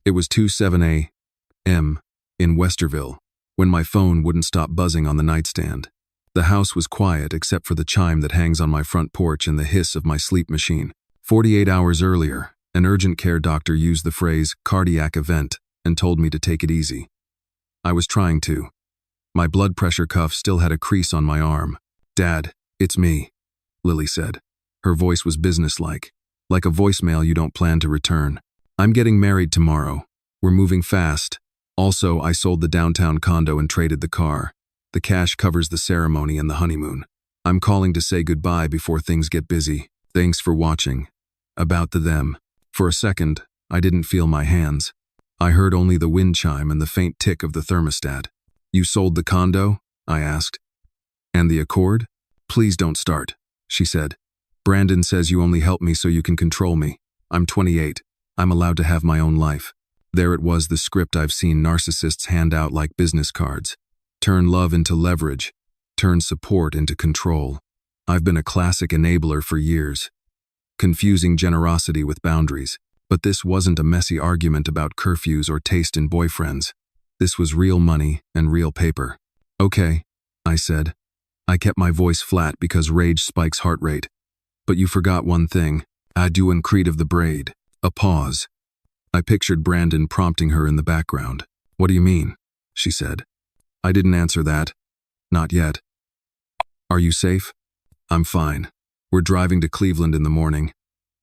It was 2:07 a.m. in Westerville when my phone wouldn't stop buzzing on the nightstand. The house was quiet except for the chime that hangs on my front porch and the hiss of my sleep machine. 48 hours earlier, an urgent care doctor used the phrase cardiac event and told me to take it easy. I was trying to. My blood pressure cuff still had a crease on my arm. "Dad, it's me," Lily said. Her voice was businesslike, like a voicemail you don't plan to return. "I'm getting married tomorrow. We're moving fast. Also, I sold the downtown condo and traded the car. The cash covers the ceremony and the honeymoon. I'm calling to say goodbye before things get busy. Thanks for watching." About the them. For a second, I didn't feel my hands. I heard only the wind chime and the faint tick of the thermostat. "You sold the condo?" I asked. "And the Accord?" "Please don't start," she said. "Brandon says you only help me so you can control me. I'm 28. I'm allowed to have my own life." There it was, the script I've seen narcissists hand out like business cards. Turn love into leverage. Turn support into control. I've been a classic enabler for years, confusing generosity with boundaries. But this wasn't a messy argument about curfews or taste in boyfriends. This was real money and real paper. "Okay," I said. I kept my voice flat because rage spikes heart rate. "But you forgot one thing. Adieu and creed of the braid." A pause. I pictured Brandon prompting her in the background. "What do you mean?" she said. I didn't answer that. Not yet. "Are you safe?" "I'm fine. We're driving to Cleveland in the morning.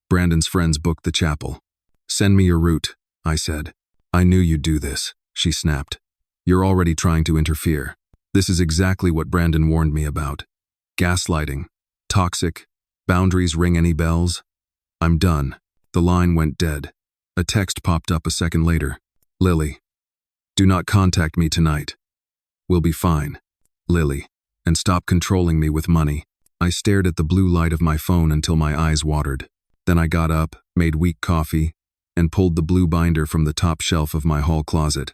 Brandon's friends booked the chapel." "Send me your route," I said. "I knew you'd do this," she snapped. "You're already trying to interfere. This is exactly what Brandon warned me about. Gaslighting. Toxic. Boundaries ring any bells?" "I'm done." The line went dead. A text popped up a second later. "Lily. Do not contact me tonight. We'll be fine. Lily. And stop controlling me with money." I stared at the blue light of my phone until my eyes watered. Then I got up, made weak coffee, and pulled the blue binder from the top shelf of my hall closet.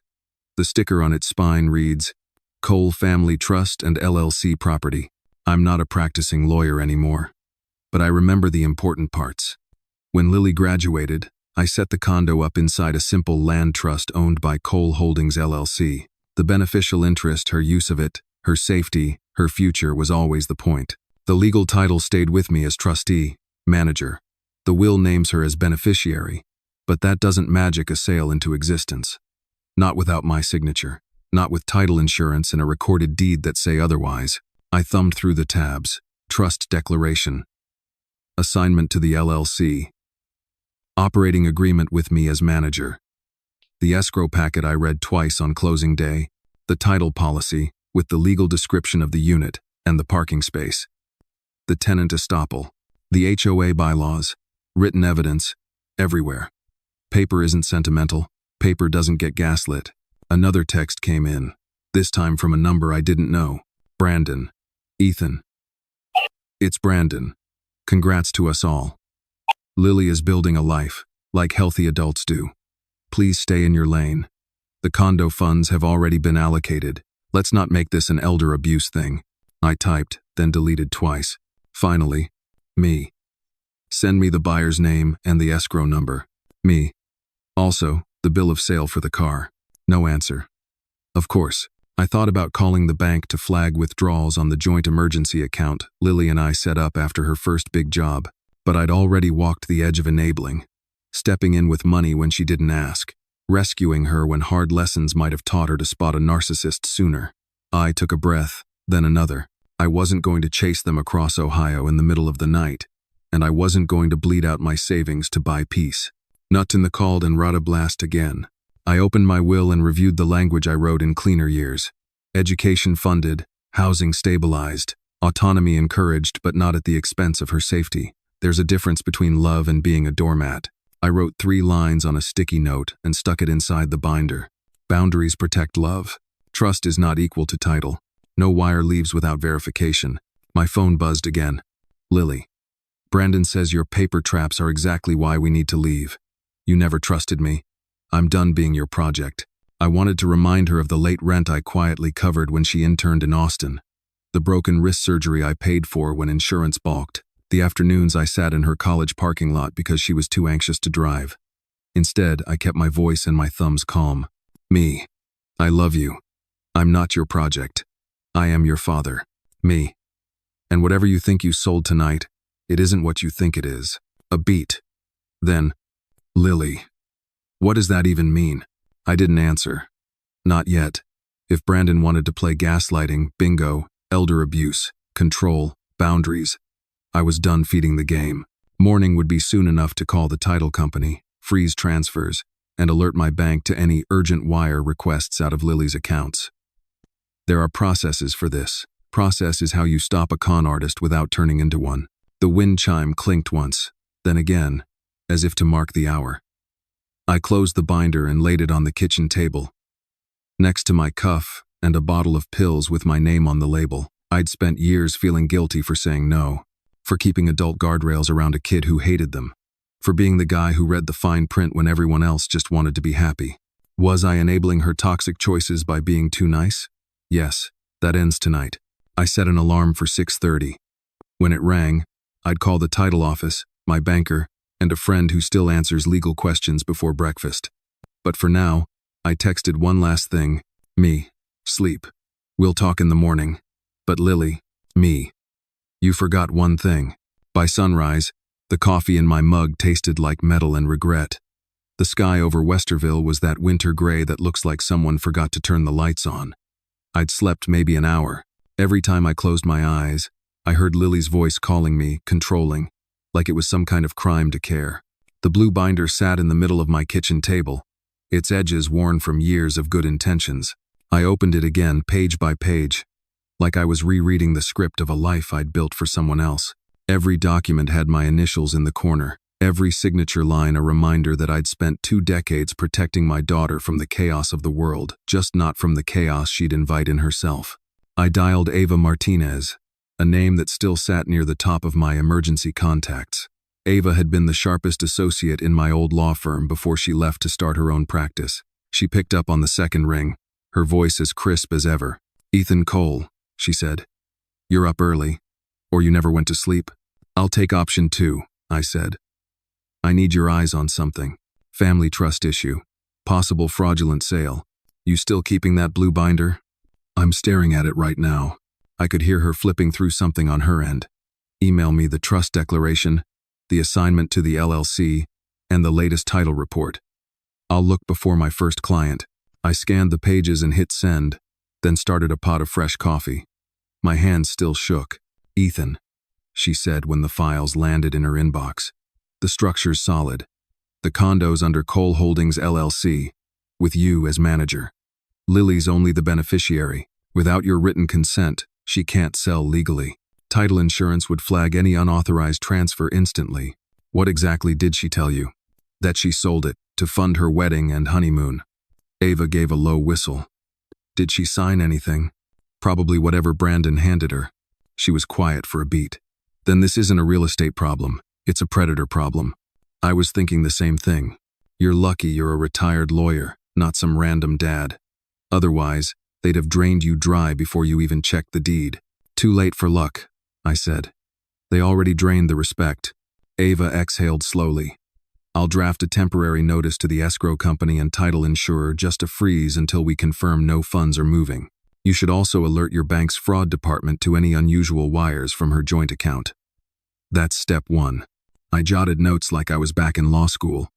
The sticker on its spine reads, "Cole Family Trust and LLC Property." I'm not a practicing lawyer anymore, but I remember the important parts. When Lily graduated, I set the condo up inside a simple land trust owned by Cole Holdings LLC. The beneficial interest, her use of it, her safety, her future was always the point. The legal title stayed with me as trustee, manager. The will names her as beneficiary, but that doesn't magic a sale into existence. Not without my signature, not with title insurance and a recorded deed that say otherwise. I thumbed through the tabs. Trust declaration. Assignment to the LLC. Operating agreement with me as manager. The escrow packet I read twice on closing day. The title policy, with the legal description of the unit and the parking space. The tenant estoppel. The HOA bylaws. Written evidence. Everywhere. Paper isn't sentimental. Paper doesn't get gaslit. Another text came in, this time from a number I didn't know. "Brandon. Ethan. It's Brandon. Congrats to us all. Lily is building a life, like healthy adults do. Please stay in your lane. The condo funds have already been allocated. Let's not make this an elder abuse thing." I typed, then deleted twice. Finally, me. "Send me the buyer's name and the escrow number." Me. "Also, the bill of sale for the car." No answer. Of course, I thought about calling the bank to flag withdrawals on the joint emergency account Lily and I set up after her first big job, but I'd already walked the edge of enabling, stepping in with money when she didn't ask, rescuing her when hard lessons might have taught her to spot a narcissist sooner. I took a breath, then another. I wasn't going to chase them across Ohio in the middle of the night, and I wasn't going to bleed out my savings to buy peace. Nut in the called and rata blast again. I opened my will and reviewed the language I wrote in cleaner years. Education funded, housing stabilized, autonomy encouraged but not at the expense of her safety. There's a difference between love and being a doormat. I wrote 3 lines on a sticky note and stuck it inside the binder. Boundaries protect love. Trust is not equal to title. No wire leaves without verification. My phone buzzed again. "Lily. Brandon says your paper traps are exactly why we need to leave. You never trusted me. I'm done being your project." I wanted to remind her of the late rent I quietly covered when she interned in Austin, the broken wrist surgery I paid for when insurance balked, the afternoons I sat in her college parking lot because she was too anxious to drive. Instead, I kept my voice and my thumbs calm. Me. I love you. I'm not your project. I am your father. Me. And whatever you think you sold tonight, it isn't what you think it is. A beat. Then, Lily. What does that even mean? I didn't answer. Not yet. If Brandon wanted to play gaslighting, bingo, elder abuse, control, boundaries, I was done feeding the game. Morning would be soon enough to call the title company, freeze transfers, and alert my bank to any urgent wire requests out of Lily's accounts. There are processes for this. Process is how you stop a con artist without turning into one. The wind chime clinked once, then again, as if to mark the hour. I closed the binder and laid it on the kitchen table, next to my cuff and a bottle of pills with my name on the label. I'd spent years feeling guilty for saying no, for keeping adult guardrails around a kid who hated them, for being the guy who read the fine print when everyone else just wanted to be happy. Was I enabling her toxic choices by being too nice? Yes, that ends tonight. I set an alarm for 6:30. When it rang, I'd call the title office, my banker, and a friend who still answers legal questions before breakfast. But for now, I texted one last thing. Me. Sleep. We'll talk in the morning. But Lily. Me. You forgot one thing. By sunrise, the coffee in my mug tasted like metal and regret. The sky over Westerville was that winter gray that looks like someone forgot to turn the lights on. I'd slept maybe an hour. Every time I closed my eyes, I heard Lily's voice calling me, controlling, like it was some kind of crime to care. The blue binder sat in the middle of my kitchen table, its edges worn from years of good intentions. I opened it again, page by page, like I was rereading the script of a life I'd built for someone else. Every document had my initials in the corner, every signature line a reminder that I'd spent 2 decades protecting my daughter from the chaos of the world, just not from the chaos she'd invite in herself. I dialed Ava Martinez, a name that still sat near the top of my emergency contacts. Ava had been the sharpest associate in my old law firm before she left to start her own practice. She picked up on the second ring, her voice as crisp as ever. "Ethan Cole," she said. "You're up early. Or you never went to sleep?" "I'll take option 2, I said. "I need your eyes on something. Family trust issue. Possible fraudulent sale. You still keeping that blue binder?" "I'm staring at it right now." I could hear her flipping through something on her end. "Email me the trust declaration, the assignment to the LLC, and the latest title report. I'll look before my first client." I scanned the pages and hit send, then started a pot of fresh coffee. My hands still shook. "Ethan," she said when the files landed in her inbox. "The structure's solid. The condo's under Cole Holdings LLC, with you as manager. Lily's only the beneficiary. Without your written consent, she can't sell legally. Title insurance would flag any unauthorized transfer instantly." "What exactly did she tell you?" "That she sold it to fund her wedding and honeymoon." Ava gave a low whistle. "Did she sign anything?" "Probably whatever Brandon handed her." She was quiet for a beat. "Then this isn't a real estate problem. It's a predator problem." I was thinking the same thing. You're lucky you're a retired lawyer, not some random dad. Otherwise, they'd have drained you dry before you even checked the deed. "Too late for luck," I said. "They already drained the respect." Ava exhaled slowly. "I'll draft a temporary notice to the escrow company and title insurer just to freeze until we confirm no funds are moving. You should also alert your bank's fraud department to any unusual wires from her joint account." That's step 1. I jotted notes like I was back in law school.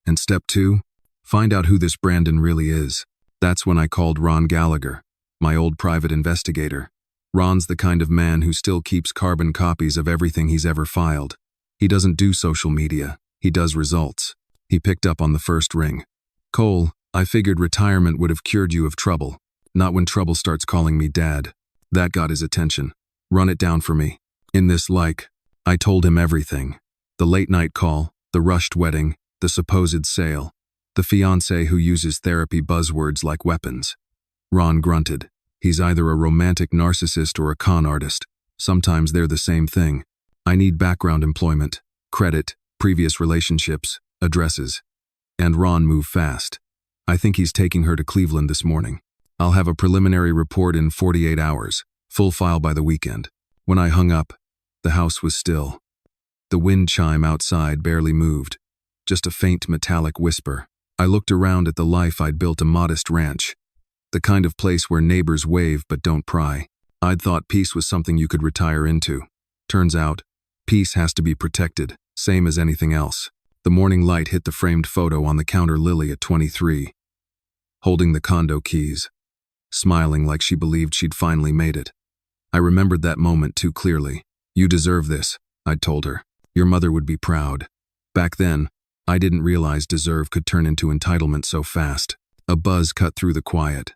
And step 2? Find out who this Brandon really is. That's when I called Ron Gallagher, my old private investigator. Ron's the kind of man who still keeps carbon copies of everything he's ever filed. He doesn't do social media. He does results. He picked up on the first ring. "Cole, I figured retirement would have cured you of trouble. Not when trouble starts calling me dad." That got his attention. "Run it down for me." In this I told him everything. The late night call, the rushed wedding, the supposed sale, the fiancé who uses therapy buzzwords like weapons. Ron grunted. He's either a romantic narcissist or a con artist. Sometimes they're the same thing. "I need background employment, credit, previous relationships, addresses." And Ron moved fast. "I think he's taking her to Cleveland this morning. I'll have a preliminary report in 48 hours, full file by the weekend." When I hung up, the house was still. The wind chime outside barely moved, just a faint metallic whisper. I looked around at the life I'd built, a modest ranch. The kind of place where neighbors wave but don't pry. I'd thought peace was something you could retire into. Turns out, peace has to be protected, same as anything else. The morning light hit the framed photo on the counter. Lily at 23, holding the condo keys, smiling like she believed she'd finally made it. I remembered that moment too clearly. "You deserve this," I'd told her. "Your mother would be proud." Back then, I didn't realize deserve could turn into entitlement so fast. A buzz cut through the quiet.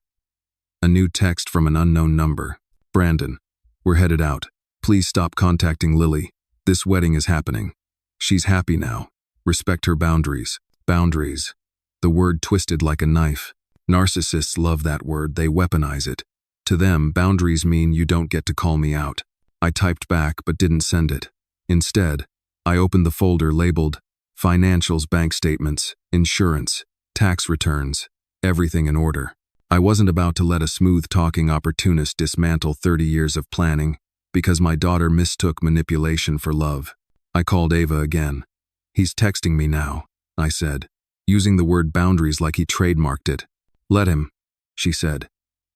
A new text from an unknown number. "Brandon, we're headed out. Please stop contacting Lily. This wedding is happening. She's happy now. Respect her boundaries." Boundaries. The word twisted like a knife. Narcissists love that word, they weaponize it. To them, boundaries mean you don't get to call me out. I typed back but didn't send it. Instead, I opened the folder labeled financials, bank statements, insurance, tax returns, everything in order. I wasn't about to let a smooth-talking opportunist dismantle 30 years of planning because my daughter mistook manipulation for love. I called Ava again. "He's texting me now," I said, using the word boundaries like he trademarked it. "Let him," she said.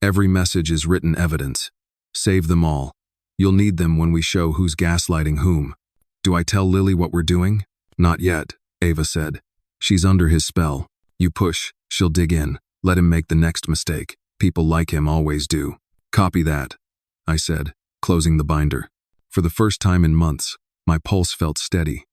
"Every message is written evidence. Save them all. You'll need them when we show who's gaslighting whom." "Do I tell Lily what we're doing?" "Not yet," Ava said. "She's under his spell. You push, she'll dig in. Let him make the next mistake. People like him always do." "Copy that," I said, closing the binder. For the first time in months, my pulse felt steady.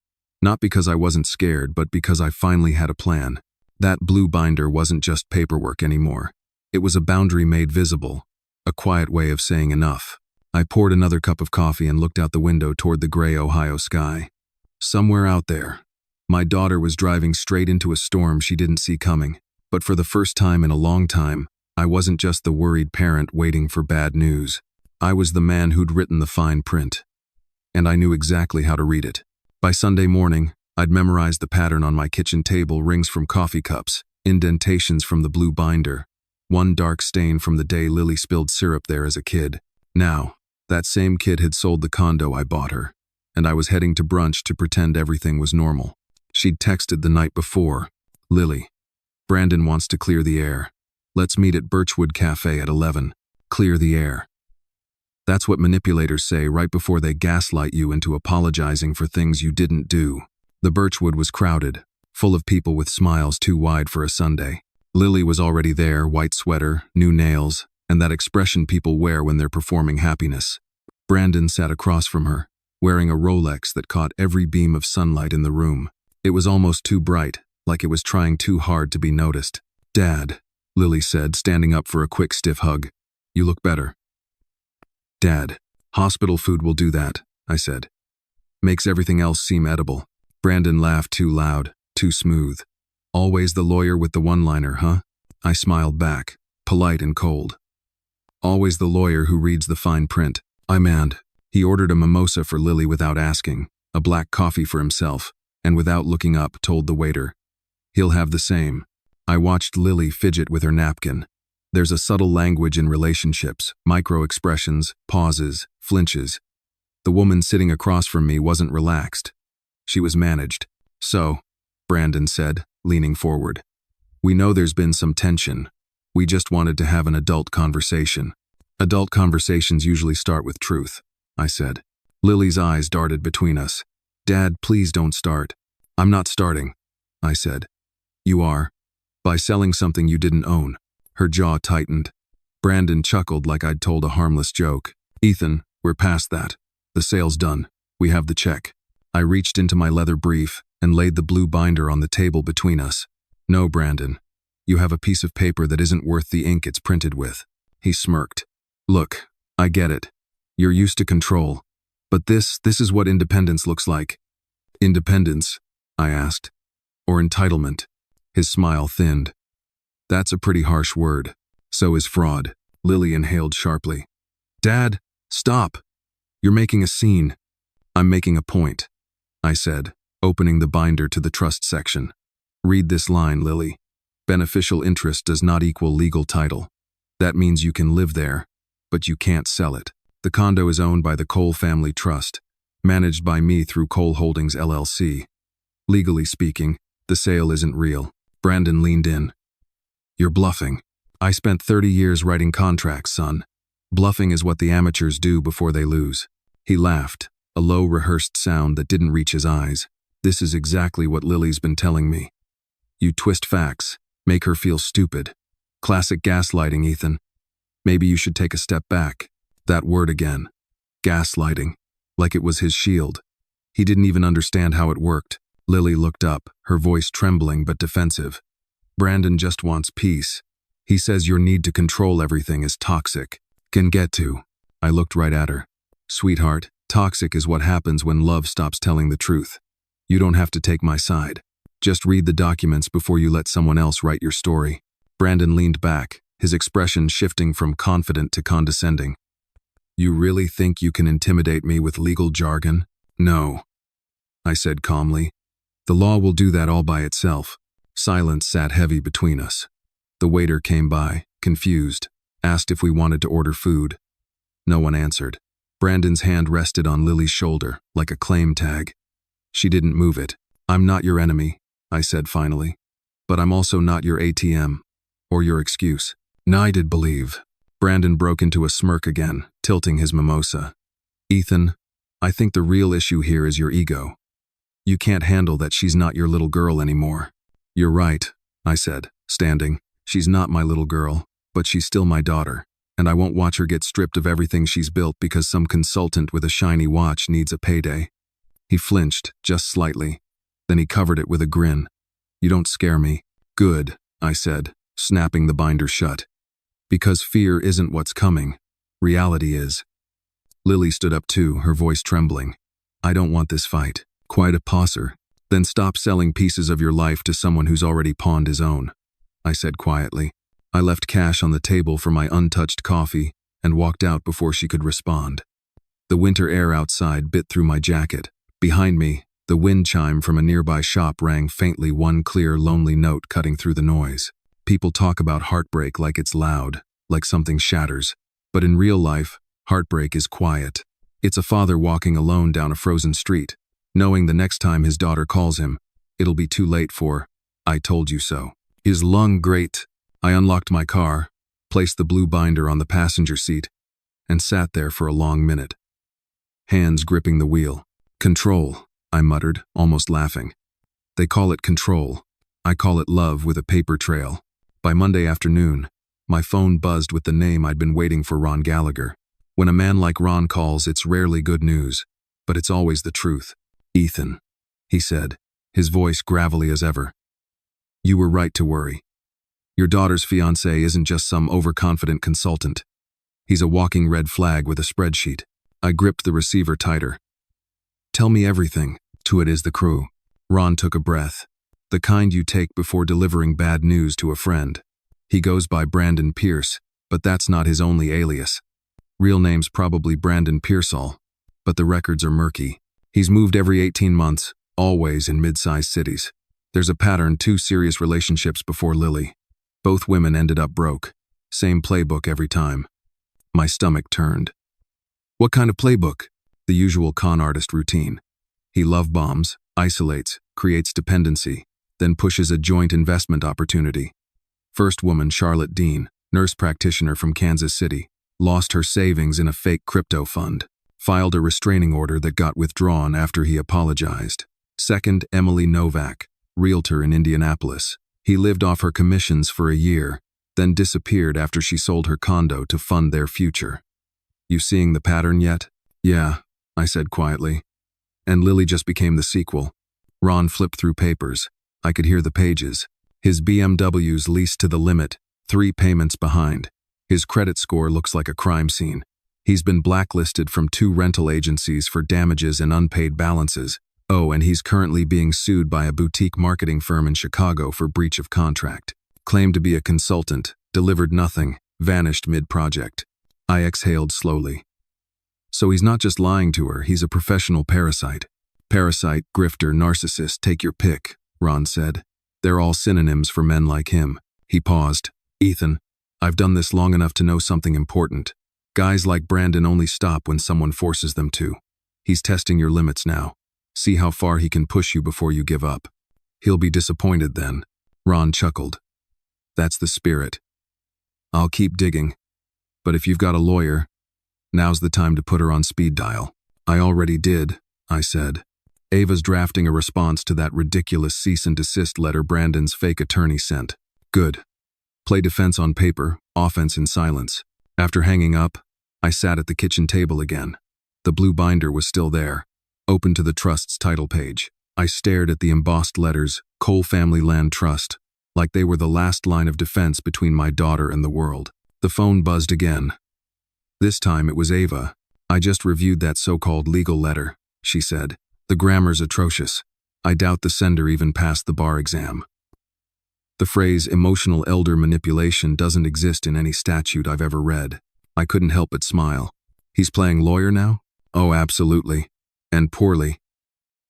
Not because I wasn't scared, but because I finally had a plan. That blue binder wasn't just paperwork anymore. It was a boundary made visible, a quiet way of saying enough. I poured another cup of coffee and looked out the window toward the gray Ohio sky. Somewhere out there, my daughter was driving straight into a storm she didn't see coming. But for the first time in a long time, I wasn't just the worried parent waiting for bad news. I was the man who'd written the fine print. And I knew exactly how to read it. By Sunday morning, I'd memorized the pattern on my kitchen table: rings from coffee cups, indentations from the blue binder, one dark stain from the day Lily spilled syrup there as a kid. Now, that same kid had sold the condo I bought her, and I was heading to brunch to pretend everything was normal. She'd texted the night before, "Lily, Brandon wants to clear the air. Let's meet at Birchwood Cafe at 11. Clear the air." That's what manipulators say right before they gaslight you into apologizing for things you didn't do. The Birchwood was crowded, full of people with smiles too wide for a Sunday. Lily was already there, white sweater, new nails, and that expression people wear when they're performing happiness. Brandon sat across from her, wearing a Rolex that caught every beam of sunlight in the room. It was almost too bright, like it was trying too hard to be noticed. "Dad," Lily said, standing up for a quick, stiff hug. "You look better." "Dad, hospital food will do that," I said. "Makes everything else seem edible." Brandon laughed, too loud, too smooth. "Always the lawyer with the one-liner, huh?" I smiled back, polite and cold. "Always the lawyer who reads the fine print." I manned. He ordered a mimosa for Lily without asking, a black coffee for himself, and without looking up, told the waiter, "He'll have the same." I watched Lily fidget with her napkin. There's a subtle language in relationships, micro-expressions, pauses, flinches. The woman sitting across from me wasn't relaxed. She was managed. "So," Brandon said, leaning forward, "we know there's been some tension. We just wanted to have an adult conversation." "Adult conversations usually start with truth," I said. Lily's eyes darted between us. "Dad, please don't start." "I'm not starting," I said. "You are. By selling something you didn't own." Her jaw tightened. Brandon chuckled like I'd told a harmless joke. "Ethan, we're past that. The sale's done. We have the check." I reached into my leather brief and laid the blue binder on the table between us. "No, Brandon. You have a piece of paper that isn't worth the ink it's printed with." He smirked. "Look, I get it. You're used to control. But this is what independence looks like." "Independence?" I asked. "Or entitlement?" His smile thinned. "That's a pretty harsh word. So is fraud." Lily inhaled sharply. "Dad, stop. You're making a scene." "I'm making a point," I said, opening the binder to the trust section. "Read this line, Lily. Beneficial interest does not equal legal title. That means you can live there, but you can't sell it. The condo is owned by the Cole Family Trust, managed by me through Cole Holdings LLC. Legally speaking, The sale isn't real. Brandon leaned in. You're bluffing. I spent 30 years writing contracts, son. Bluffing is what the amateurs do before they lose. He laughed, a low, rehearsed sound that didn't reach his eyes. This is exactly what Lily's been telling me. You twist facts, make her feel stupid. Classic gaslighting, Ethan. Maybe you should take a step back. That word again. Gaslighting. Like it was his shield. He didn't even understand how it worked. Lily looked up, her voice trembling but defensive. Brandon just wants peace. He says your need to control everything is toxic. Can get to. I looked right at her. Sweetheart, toxic is what happens when love stops telling the truth. You don't have to take my side. Just read the documents before you let someone else write your story. Brandon leaned back, his expression shifting from confident to condescending. You really think you can intimidate me with legal jargon? No, I said calmly. The law will do that all by itself. Silence sat heavy between us. The waiter came by, confused, asked if we wanted to order food. No one answered. Brandon's hand rested on Lily's shoulder, like a claim tag. She didn't move it. I'm not your enemy, I said finally. But I'm also not your ATM, or your excuse. Neither believe. Brandon broke into a smirk again, tilting his mimosa. Ethan, I think the real issue here is your ego. You can't handle that she's not your little girl anymore. You're right, I said, standing. She's not my little girl, but she's still my daughter, and I won't watch her get stripped of everything she's built because some consultant with a shiny watch needs a payday. He flinched, just slightly. Then he covered it with a grin. You don't scare me. Good, I said, snapping the binder shut. Because fear isn't what's coming. Reality is. Lily stood up too, her voice trembling. I don't want this fight. Quite a posser. Then stop selling pieces of your life to someone who's already pawned his own, I said quietly. I left cash on the table for my untouched coffee and walked out before she could respond. The winter air outside bit through my jacket. Behind me, the wind chime from a nearby shop rang faintly, one clear, lonely note cutting through the noise. People talk about heartbreak like it's loud, like something shatters. But in real life, heartbreak is quiet. It's a father walking alone down a frozen street, knowing the next time his daughter calls him, it'll be too late for, I told you so. His lung grate. I unlocked my car, placed the blue binder on the passenger seat, and sat there for a long minute. Hands gripping the wheel. Control, I muttered, almost laughing. They call it control. I call it love with a paper trail. By Monday afternoon, my phone buzzed with the name I'd been waiting for, Ron Gallagher. When a man like Ron calls, it's rarely good news, but it's always the truth. Ethan, he said, his voice gravelly as ever. You were right to worry. Your daughter's fiancé isn't just some overconfident consultant. He's a walking red flag with a spreadsheet. I gripped the receiver tighter. Tell me everything. To it is the crew. Ron took a breath. The kind you take before delivering bad news to a friend. He goes by Brandon Pierce, but that's not his only alias. Real name's probably Brandon Pearsall, but the records are murky. He's moved every 18 months, always in mid-sized cities. There's a pattern: 2 serious relationships before Lily. Both women ended up broke. Same playbook every time. My stomach turned. What kind of playbook? The usual con artist routine. He love bombs, isolates, creates dependency, then pushes a joint investment opportunity. First woman, Charlotte Dean, nurse practitioner from Kansas City, lost her savings in a fake crypto fund. Filed a restraining order that got withdrawn after he apologized. Second, Emily Novak, realtor in Indianapolis. He lived off her commissions for a year, then disappeared after she sold her condo to fund their future. You seeing the pattern yet? Yeah, I said quietly. And Lily just became the sequel. Ron flipped through papers. I could hear the pages. His BMW's leased to the limit, 3 payments behind. His credit score looks like a crime scene. He's been blacklisted from 2 rental agencies for damages and unpaid balances. Oh, and he's currently being sued by a boutique marketing firm in Chicago for breach of contract. Claimed to be a consultant, delivered nothing, vanished mid-project. I exhaled slowly. So he's not just lying to her, he's a professional parasite. Parasite, grifter, narcissist, take your pick, Ron said. They're all synonyms for men like him. He paused. Ethan, I've done this long enough to know something important. Guys like Brandon only stop when someone forces them to. He's testing your limits now. See how far he can push you before you give up. He'll be disappointed then. Ron chuckled. That's the spirit. I'll keep digging. But if you've got a lawyer, now's the time to put her on speed dial. I already did, I said. Ava's drafting a response to that ridiculous cease and desist letter Brandon's fake attorney sent. Good. Play defense on paper, offense in silence. After hanging up, I sat at the kitchen table again. The blue binder was still there, open to the trust's title page. I stared at the embossed letters, Cole Family Land Trust, like they were the last line of defense between my daughter and the world. The phone buzzed again. This time it was Ava. I just reviewed that so-called legal letter, she said. The grammar's atrocious. I doubt the sender even passed the bar exam. The phrase emotional elder manipulation doesn't exist in any statute I've ever read. I couldn't help but smile. He's playing lawyer now? Oh, absolutely. And poorly,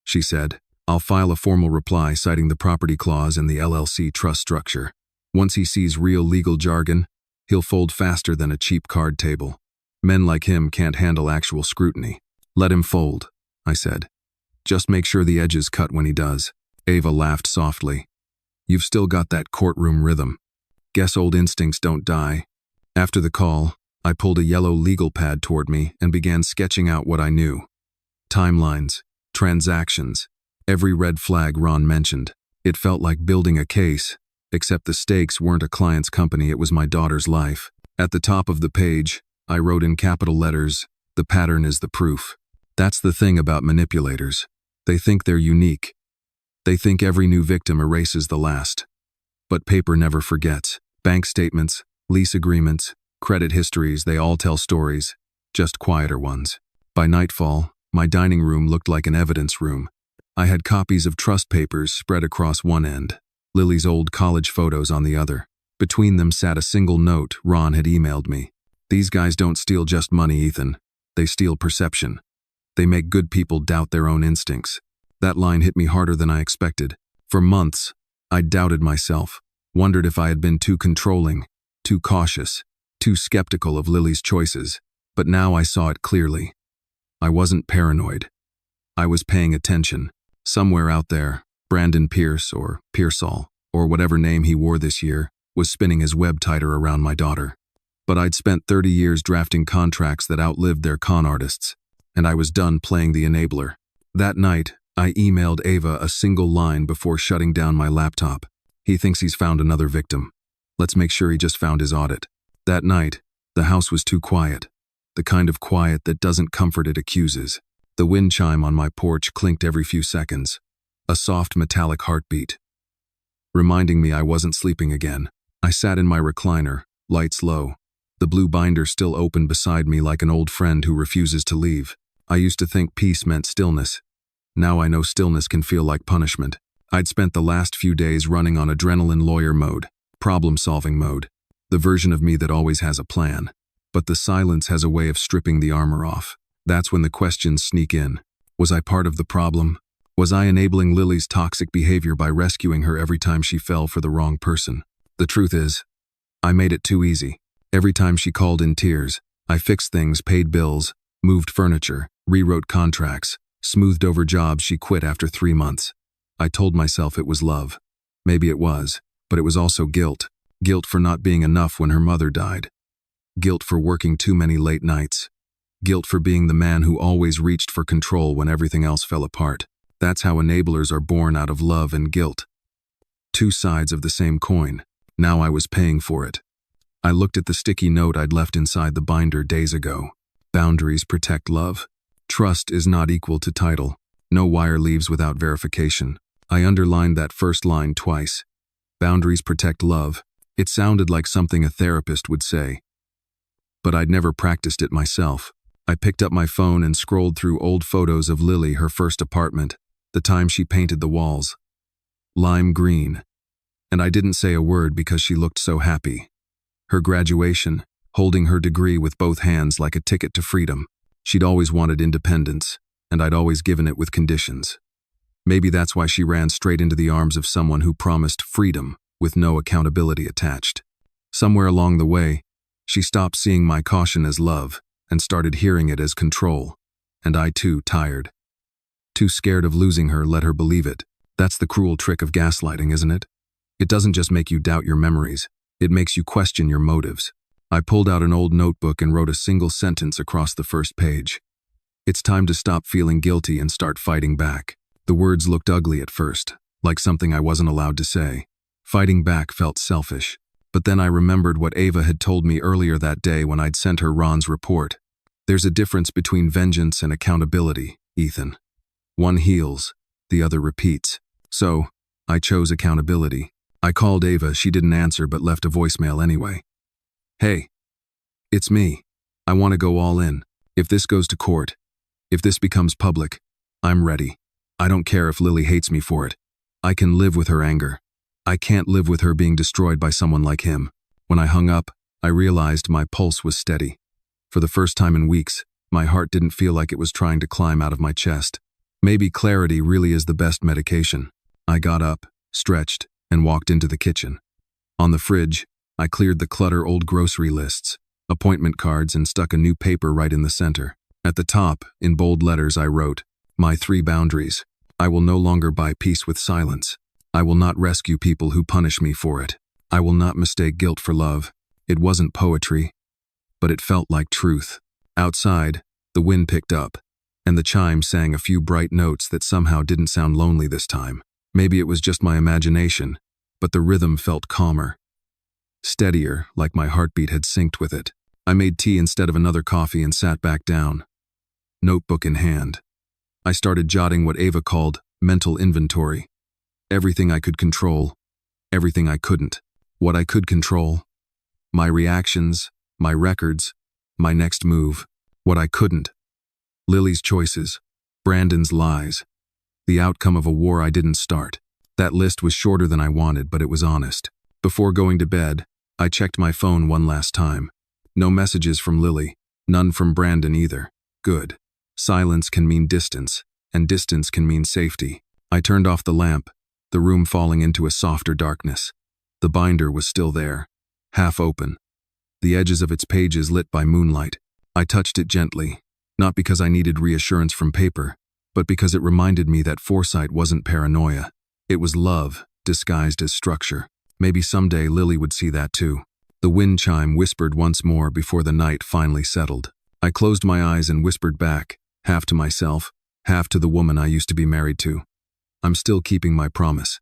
she said. I'll file a formal reply citing the property clause and the LLC trust structure. Once he sees real legal jargon, he'll fold faster than a cheap card table. Men like him can't handle actual scrutiny. Let him fold, I said. Just make sure the edges cut when he does. Ava laughed softly. You've still got that courtroom rhythm. Guess old instincts don't die. After the call, I pulled a yellow legal pad toward me and began sketching out what I knew. Timelines, transactions, every red flag Ron mentioned. It felt like building a case, except the stakes weren't a client's company, it was my daughter's life. At the top of the page, I wrote in capital letters, "The pattern is the proof." That's the thing about manipulators. They think they're unique. They think every new victim erases the last. But paper never forgets. Bank statements, lease agreements, credit histories, they all tell stories, just quieter ones. By nightfall, my dining room looked like an evidence room. I had copies of trust papers spread across one end, Lily's old college photos on the other. Between them sat a single note Ron had emailed me. These guys don't steal just money, Ethan. They steal perception. They make good people doubt their own instincts. That line hit me harder than I expected. For months, I doubted myself, wondered if I had been too controlling, too cautious, too skeptical of Lily's choices. But now I saw it clearly. I wasn't paranoid. I was paying attention. Somewhere out there, Brandon Pierce or Pearsall, or whatever name he wore this year, was spinning his web tighter around my daughter. But I'd spent 30 years drafting contracts that outlived their con artists, and I was done playing the enabler. That night, I emailed Ava a single line before shutting down my laptop. He thinks he's found another victim. Let's make sure he just found his audit. That night, the house was too quiet. The kind of quiet that doesn't comfort, it accuses. The wind chime on my porch clinked every few seconds. A soft metallic heartbeat, reminding me I wasn't sleeping again. I sat in my recliner, lights low. The blue binder still open beside me like an old friend who refuses to leave. I used to think peace meant stillness. Now I know stillness can feel like punishment. I'd spent the last few days running on adrenaline lawyer mode, problem-solving mode, the version of me that always has a plan. But the silence has a way of stripping the armor off. That's when the questions sneak in. Was I part of the problem? Was I enabling Lily's toxic behavior by rescuing her every time she fell for the wrong person? The truth is, I made it too easy. Every time she called in tears, I fixed things, paid bills, moved furniture, rewrote contracts, smoothed over jobs she quit after 3 months. I told myself it was love. Maybe it was, but it was also guilt. Guilt for not being enough when her mother died. Guilt for working too many late nights. Guilt for being the man who always reached for control when everything else fell apart. That's how enablers are born, out of love and guilt. Two sides of the same coin. Now I was paying for it. I looked at the sticky note I'd left inside the binder days ago. Boundaries protect love. Trust is not equal to title. No wire leaves without verification. I underlined that first line twice. Boundaries protect love. It sounded like something a therapist would say. But I'd never practiced it myself. I picked up my phone and scrolled through old photos of Lily, her first apartment, the time she painted the walls. Lime green. And I didn't say a word because she looked so happy. Her graduation, holding her degree with both hands like a ticket to freedom. She'd always wanted independence, and I'd always given it with conditions. Maybe that's why she ran straight into the arms of someone who promised freedom with no accountability attached. Somewhere along the way, she stopped seeing my caution as love and started hearing it as control. And I too, tired. Too scared of losing her, let her believe it. That's the cruel trick of gaslighting, isn't it? It doesn't just make you doubt your memories, it makes you question your motives. I pulled out an old notebook and wrote a single sentence across the first page. It's time to stop feeling guilty and start fighting back. The words looked ugly at first, like something I wasn't allowed to say. Fighting back felt selfish. But then I remembered what Ava had told me earlier that day when I'd sent her Ron's report. There's a difference between vengeance and accountability, Ethan. One heals, the other repeats. So, I chose accountability. I called Ava, she didn't answer but left a voicemail anyway. Hey, it's me. I want to go all in. If this goes to court, if this becomes public, I'm ready. I don't care if Lily hates me for it. I can live with her anger. I can't live with her being destroyed by someone like him. When I hung up, I realized my pulse was steady. For the first time in weeks, my heart didn't feel like it was trying to climb out of my chest. Maybe clarity really is the best medication. I got up, stretched, and walked into the kitchen. On the fridge, I cleared the clutter old grocery lists, appointment cards, and stuck a new paper right in the center. At the top, in bold letters, I wrote, "My 3 boundaries. I will no longer buy peace with silence. I will not rescue people who punish me for it. I will not mistake guilt for love." It wasn't poetry, but it felt like truth. Outside, the wind picked up, and the chime sang a few bright notes that somehow didn't sound lonely this time. Maybe it was just my imagination, but the rhythm felt calmer. Steadier, like my heartbeat had synced with it. I made tea instead of another coffee and sat back down, notebook in hand. I started jotting what Ava called mental inventory. Everything I could control, everything I couldn't. What I could control, my reactions, my records, my next move. What I couldn't, Lily's choices, Brandon's lies, the outcome of a war I didn't start. That list was shorter than I wanted, but it was honest. Before going to bed, I checked my phone one last time. No messages from Lily, none from Brandon either. Good. Silence can mean distance, and distance can mean safety. I turned off the lamp, the room falling into a softer darkness. The binder was still there, half open, the edges of its pages lit by moonlight. I touched it gently, not because I needed reassurance from paper, but because it reminded me that foresight wasn't paranoia. It was love, disguised as structure. Maybe someday Lily would see that too. The wind chime whispered once more before the night finally settled. I closed my eyes and whispered back, half to myself, half to the woman I used to be married to. I'm still keeping my promise.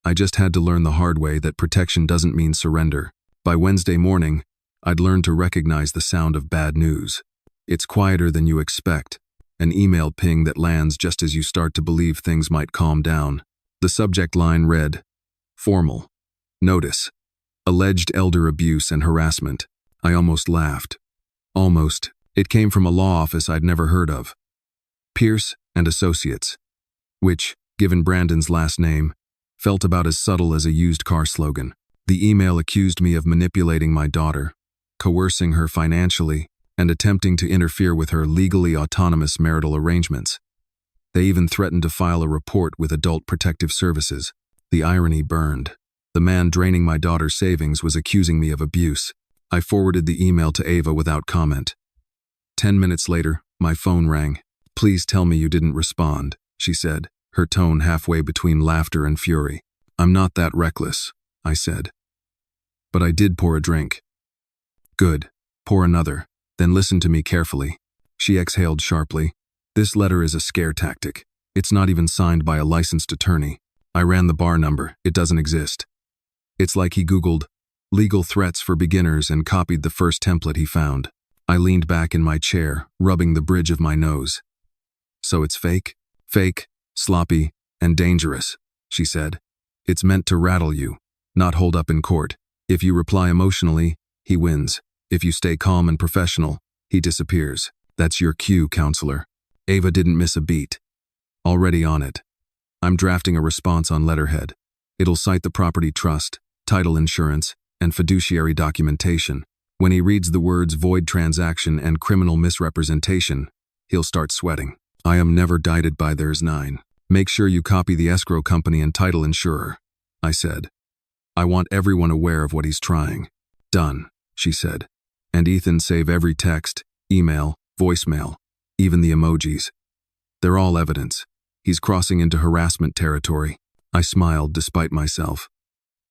I just had to learn the hard way that protection doesn't mean surrender. By Wednesday morning, I'd learned to recognize the sound of bad news. It's quieter than you expect, an email ping that lands just as you start to believe things might calm down. The subject line read, "Formal. Notice. Alleged elder abuse and harassment." I almost laughed. Almost. It came from a law office I'd never heard of. Pierce and Associates. Which, given Brandon's last name, felt about as subtle as a used car slogan. The email accused me of manipulating my daughter, coercing her financially, and attempting to interfere with her legally autonomous marital arrangements. They even threatened to file a report with Adult Protective Services. The irony burned. The man draining my daughter's savings was accusing me of abuse. I forwarded the email to Ava without comment. 10 minutes later, my phone rang. "Please tell me you didn't respond," she said, her tone halfway between laughter and fury. "I'm not that reckless," I said. "But I did pour a drink." "Good. Pour another. Then listen to me carefully." She exhaled sharply. "This letter is a scare tactic. It's not even signed by a licensed attorney. I ran the bar number. It doesn't exist. It's like he Googled legal threats for beginners and copied the first template he found." I leaned back in my chair, rubbing the bridge of my nose. "So it's fake? Fake, sloppy, and dangerous," she said. "It's meant to rattle you, not hold up in court. If you reply emotionally, he wins. If you stay calm and professional, he disappears. That's your cue, counselor." Ava didn't miss a beat. "Already on it. I'm drafting a response on letterhead. It'll cite the property trust, title insurance, and fiduciary documentation. When he reads the words void transaction and criminal misrepresentation, he'll start sweating. I am never guided by there's 9. Make sure you copy the escrow company and title insurer," I said. "I want everyone aware of what he's trying." "Done," she said. "And Ethan, save every text, email, voicemail, even the emojis. They're all evidence. He's crossing into harassment territory. I smiled despite myself.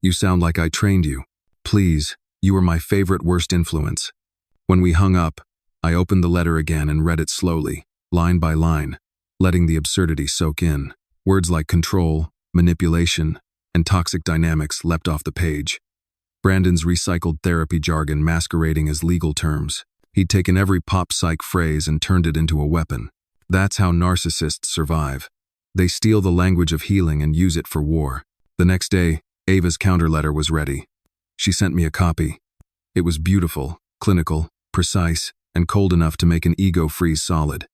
You sound like I trained you. Please, you were my favorite worst influence. When we hung up, I opened the letter again and read it slowly, line by line, letting the absurdity soak in. Words like control, manipulation, and toxic dynamics leapt off the page. Brandon's recycled therapy jargon masquerading as legal terms. He'd taken every pop psych phrase and turned it into a weapon. That's how narcissists survive. They steal the language of healing and use it for war. The next day, Ava's counter letter was ready. She sent me a copy. It was beautiful, clinical, precise, and cold enough to make an ego freeze solid.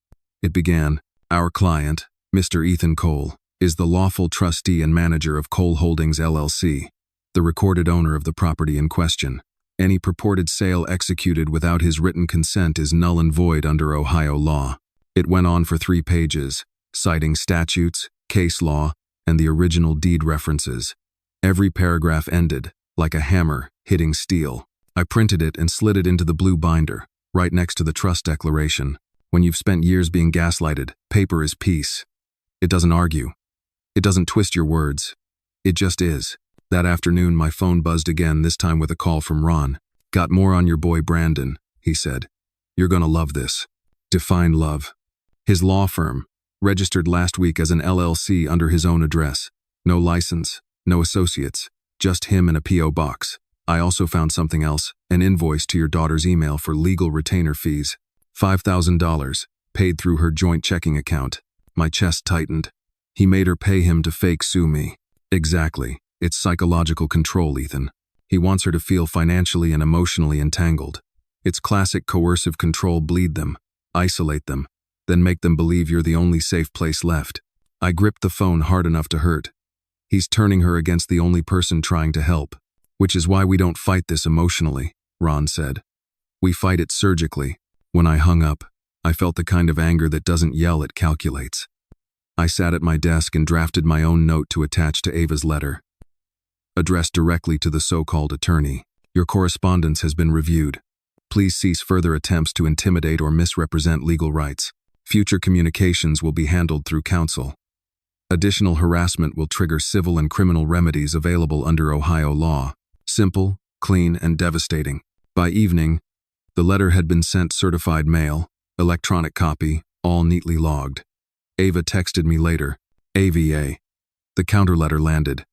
It began, "Our client, Mr. Ethan Cole, is the lawful trustee and manager of Cole Holdings LLC, the recorded owner of the property in question. Any purported sale executed without his written consent is null and void under Ohio law." It went on for 3 pages, citing statutes, case law, and the original deed references. Every paragraph ended, like a hammer hitting steel. I printed it and slid it into the blue binder, right next to the trust declaration. When you've spent years being gaslighted, paper is peace. It doesn't argue. It doesn't twist your words. It just is. That afternoon, my phone buzzed again, this time with a call from Ron. "Got more on your boy Brandon," he said. "You're gonna love this." Define love. His law firm, registered last week as an LLC under his own address. No license, no associates, just him and a P.O. box. I also found something else, an invoice to your daughter's email for legal retainer fees. $5,000, paid through her joint checking account. My chest tightened. He made her pay him to fake sue me. Exactly. It's psychological control, Ethan. He wants her to feel financially and emotionally entangled. It's classic coercive control. Bleed them, isolate them, then make them believe you're the only safe place left. I gripped the phone hard enough to hurt. He's turning her against the only person trying to help. Which is why we don't fight this emotionally, Ron said. We fight it surgically. When I hung up, I felt the kind of anger that doesn't yell, it calculates. I sat at my desk and drafted my own note to attach to Ava's letter. Addressed directly to the so-called attorney. Your correspondence has been reviewed. Please cease further attempts to intimidate or misrepresent legal rights. Future communications will be handled through counsel. Additional harassment will trigger civil and criminal remedies available under Ohio law. Simple, clean, and devastating. By evening, the letter had been sent certified mail, electronic copy, all neatly logged. Ava texted me later. AVA. The counter letter landed.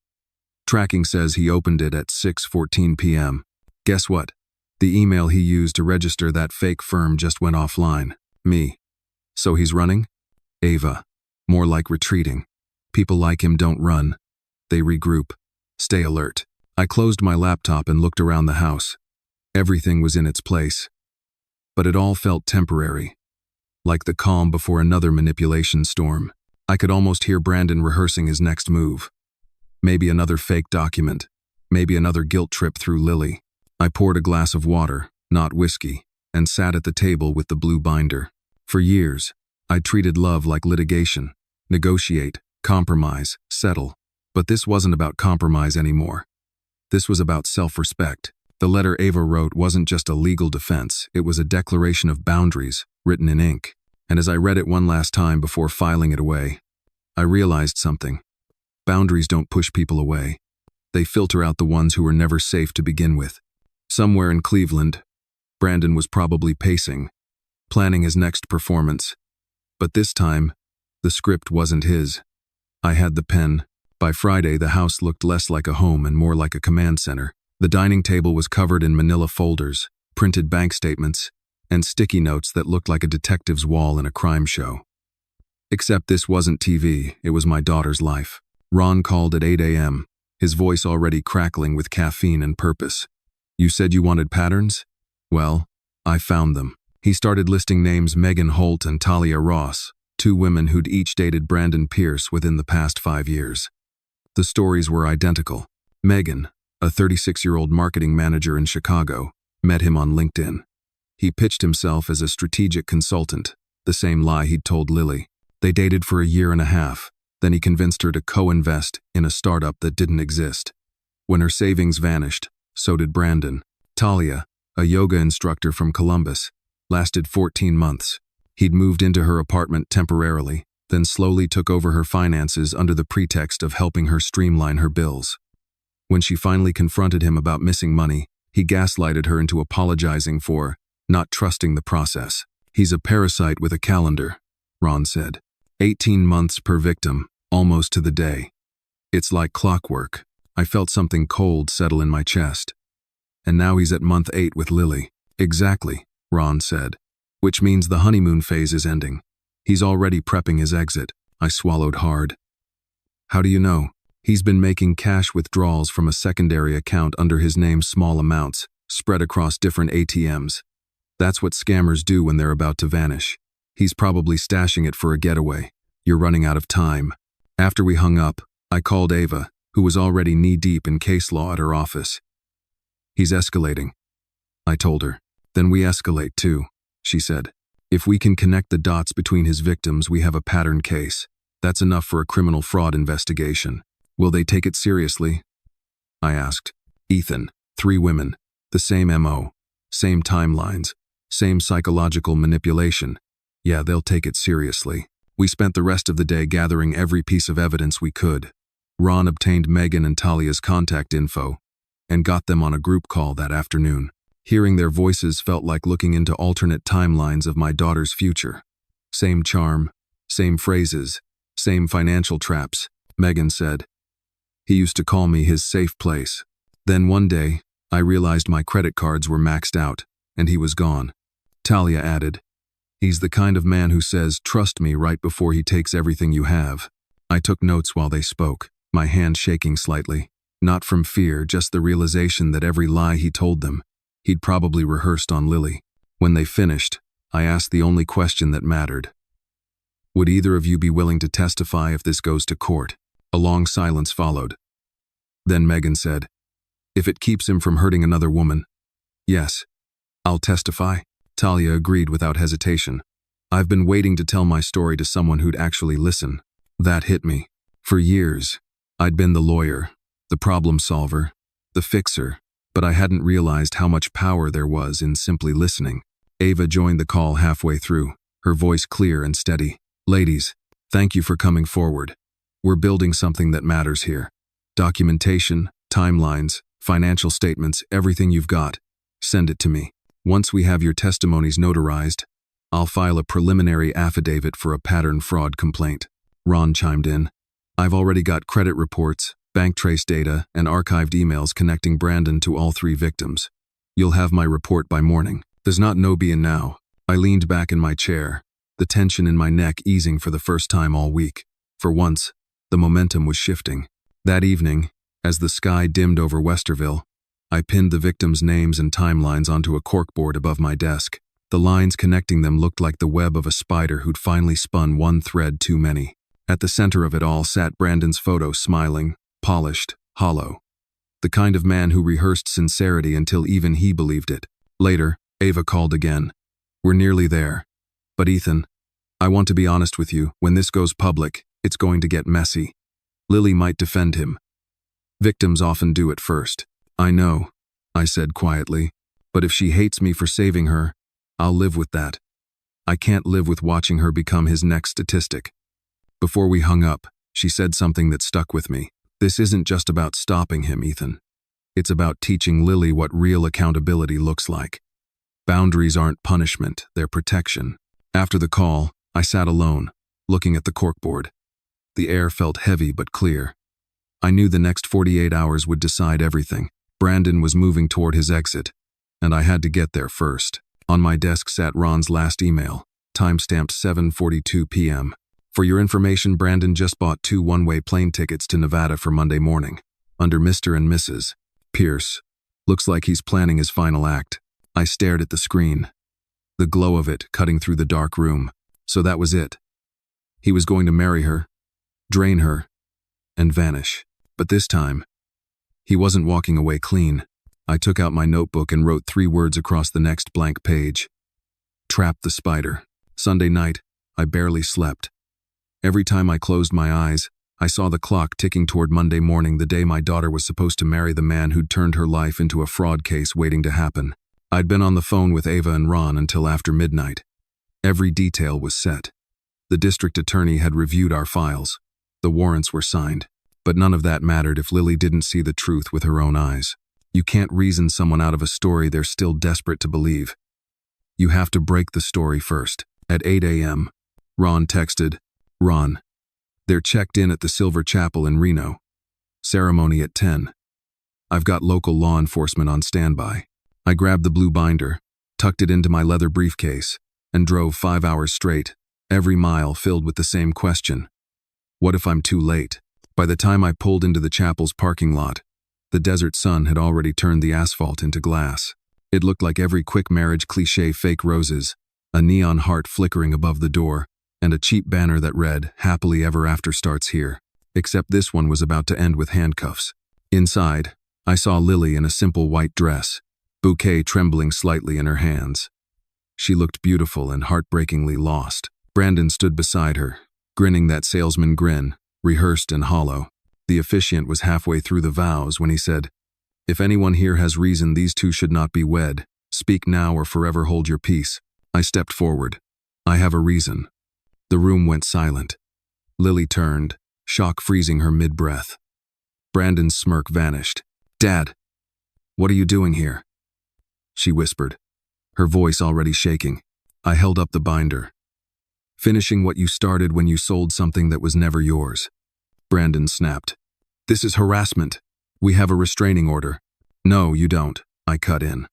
Tracking says he opened it at 6:14 p.m. Guess what? The email he used to register that fake firm just went offline. Me. So he's running? Ava. More like retreating. People like him don't run. They regroup. Stay alert. I closed my laptop and looked around the house. Everything was in its place. But it all felt temporary. Like the calm before another manipulation storm. I could almost hear Brandon rehearsing his next move. Maybe another fake document. Maybe another guilt trip through Lily. I poured a glass of water, not whiskey, and sat at the table with the blue binder. For years, I'd treated love like litigation. Negotiate, compromise, settle. But this wasn't about compromise anymore. This was about self-respect. The letter Ava wrote wasn't just a legal defense, it was a declaration of boundaries, written in ink. And as I read it one last time before filing it away, I realized something. Boundaries don't push people away. They filter out the ones who were never safe to begin with. Somewhere in Cleveland, Brandon was probably pacing, planning his next performance. But this time, the script wasn't his. I had the pen. By Friday, the house looked less like a home and more like a command center. The dining table was covered in manila folders, printed bank statements, and sticky notes that looked like a detective's wall in a crime show. Except this wasn't TV, it was my daughter's life. Ron called at 8 a.m., his voice already crackling with caffeine and purpose. You said you wanted patterns? Well, I found them. He started listing names: Megan Holt and Talia Ross, 2 women who'd each dated Brandon Pierce within the past 5 years. The stories were identical. Megan, a 36-year-old marketing manager in Chicago, met him on LinkedIn. He pitched himself as a strategic consultant, the same lie he'd told Lily. They dated for a year and a half. Then he convinced her to co-invest in a startup that didn't exist. When her savings vanished, so did Brandon. Talia, a yoga instructor from Columbus, lasted 14 months. He'd moved into her apartment temporarily, then slowly took over her finances under the pretext of helping her streamline her bills. When she finally confronted him about missing money, he gaslighted her into apologizing for not trusting the process. "He's a parasite with a calendar," Ron said. 18 months per victim, almost to the day. It's like clockwork. I felt something cold settle in my chest. "And now he's at month 8 with Lily." "Exactly," Ron said. "Which means the honeymoon phase is ending. He's already prepping his exit." I swallowed hard. "How do you know?" "He's been making cash withdrawals from a secondary account under his name, small amounts, spread across different ATMs. That's what scammers do when they're about to vanish. He's probably stashing it for a getaway. You're running out of time." After we hung up, I called Ava, who was already knee-deep in case law at her office. "He's escalating," I told her. "Then we escalate too," she said. "If we can connect the dots between his victims, we have a pattern case. That's enough for a criminal fraud investigation." "Will they take it seriously?" I asked. "Ethan, 3 women, the same MO, same timelines, same psychological manipulation. Yeah, they'll take it seriously." We spent the rest of the day gathering every piece of evidence we could. Ron obtained Megan and Talia's contact info and got them on a group call that afternoon. Hearing their voices felt like looking into alternate timelines of my daughter's future. "Same charm, same phrases, same financial traps," Megan said. "He used to call me his safe place. Then one day, I realized my credit cards were maxed out, and he was gone." Talia added, "He's the kind of man who says, 'Trust me,' right before he takes everything you have." I took notes while they spoke, my hand shaking slightly. Not from fear, just the realization that every lie he told them, he'd probably rehearsed on Lily. When they finished, I asked the only question that mattered. "Would either of you be willing to testify if this goes to court?" A long silence followed. Then Megan said, "If it keeps him from hurting another woman, yes, I'll testify." Talia agreed without hesitation. I've been waiting to tell my story to someone who'd actually listen. That hit me. For years, I'd been the lawyer, the problem solver, the fixer, but I hadn't realized how much power there was in simply listening. Ava joined the call halfway through, her voice clear and steady. "Ladies, thank you for coming forward. We're building something that matters here. Documentation, timelines, financial statements, everything you've got. Send it to me. Once we have your testimonies notarized, I'll file a preliminary affidavit for a pattern fraud complaint." Ron chimed in. "I've already got credit reports, bank trace data, and archived emails connecting Brandon to all 3 victims. You'll have my report by morning." "There's not no being now." I leaned back in my chair, the tension in my neck easing for the first time all week. For once, the momentum was shifting. That evening, as the sky dimmed over Westerville, I pinned the victims' names and timelines onto a corkboard above my desk. The lines connecting them looked like the web of a spider who'd finally spun one thread too many. At the center of it all sat Brandon's photo, smiling, polished, hollow. The kind of man who rehearsed sincerity until even he believed it. Later, Ava called again. "We're nearly there. But Ethan, I want to be honest with you. When this goes public, it's going to get messy. Lily might defend him. Victims often do at first." "I know," I said quietly, "but if she hates me for saving her, I'll live with that. I can't live with watching her become his next statistic." Before we hung up, she said something that stuck with me. "This isn't just about stopping him, Ethan. It's about teaching Lily what real accountability looks like. Boundaries aren't punishment, they're protection." After the call, I sat alone, looking at the corkboard. The air felt heavy but clear. I knew the next 48 hours would decide everything. Brandon was moving toward his exit, and I had to get there first. On my desk sat Ron's last email, timestamped 7:42 p.m. "For your information, Brandon just bought 2 one-way plane tickets to Nevada for Monday morning, under Mr. and Mrs. Pierce. Looks like he's planning his final act." I stared at the screen, the glow of it cutting through the dark room. So that was it. He was going to marry her, drain her, and vanish. But this time, he wasn't walking away clean. I took out my notebook and wrote 3 words across the next blank page. "Trap the spider." Sunday night, I barely slept. Every time I closed my eyes, I saw the clock ticking toward Monday morning, the day my daughter was supposed to marry the man who'd turned her life into a fraud case waiting to happen. I'd been on the phone with Ava and Ron until after midnight. Every detail was set. The district attorney had reviewed our files. The warrants were signed. But none of that mattered if Lily didn't see the truth with her own eyes. You can't reason someone out of a story they're still desperate to believe. You have to break the story first. At 8 a.m., Ron texted, "Ron, they're checked in at the Silver Chapel in Reno. Ceremony at 10. I've got local law enforcement on standby." I grabbed the blue binder, tucked it into my leather briefcase, and drove 5 hours straight, every mile filled with the same question. What if I'm too late? By the time I pulled into the chapel's parking lot, the desert sun had already turned the asphalt into glass. It looked like every quick marriage cliché: fake roses, a neon heart flickering above the door, and a cheap banner that read, "Happily Ever After starts here." Except this one was about to end with handcuffs. Inside, I saw Lily in a simple white dress, bouquet trembling slightly in her hands. She looked beautiful and heartbreakingly lost. Brandon stood beside her, grinning that salesman grin, rehearsed and hollow. The officiant was halfway through the vows when he said, "If anyone here has reason these two should not be wed, speak now or forever hold your peace." I stepped forward. "I have a reason." The room went silent. Lily turned, shock freezing her mid-breath. Brandon's smirk vanished. "Dad, what are you doing here?" she whispered, her voice already shaking. I held up the binder. "Finishing what you started when you sold something that was never yours." Brandon snapped. "This is harassment. We have a restraining order." "No, you don't," I cut in.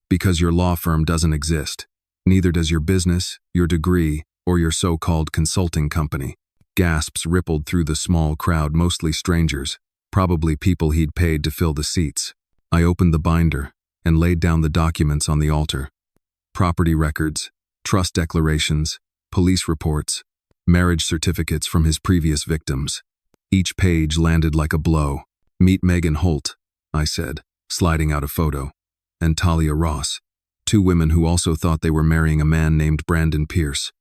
"Because your law firm doesn't exist. Neither does your business, your degree, or your so-called consulting company." Gasps rippled through the small crowd, mostly strangers, probably people he'd paid to fill the seats. I opened the binder and laid down the documents on the altar. Property records, trust declarations, police reports, marriage certificates from his previous victims. Each page landed like a blow. "Meet Megan Holt," I said, sliding out a photo, "and Talia Ross, two women who also thought they were marrying a man named Brandon Pierce.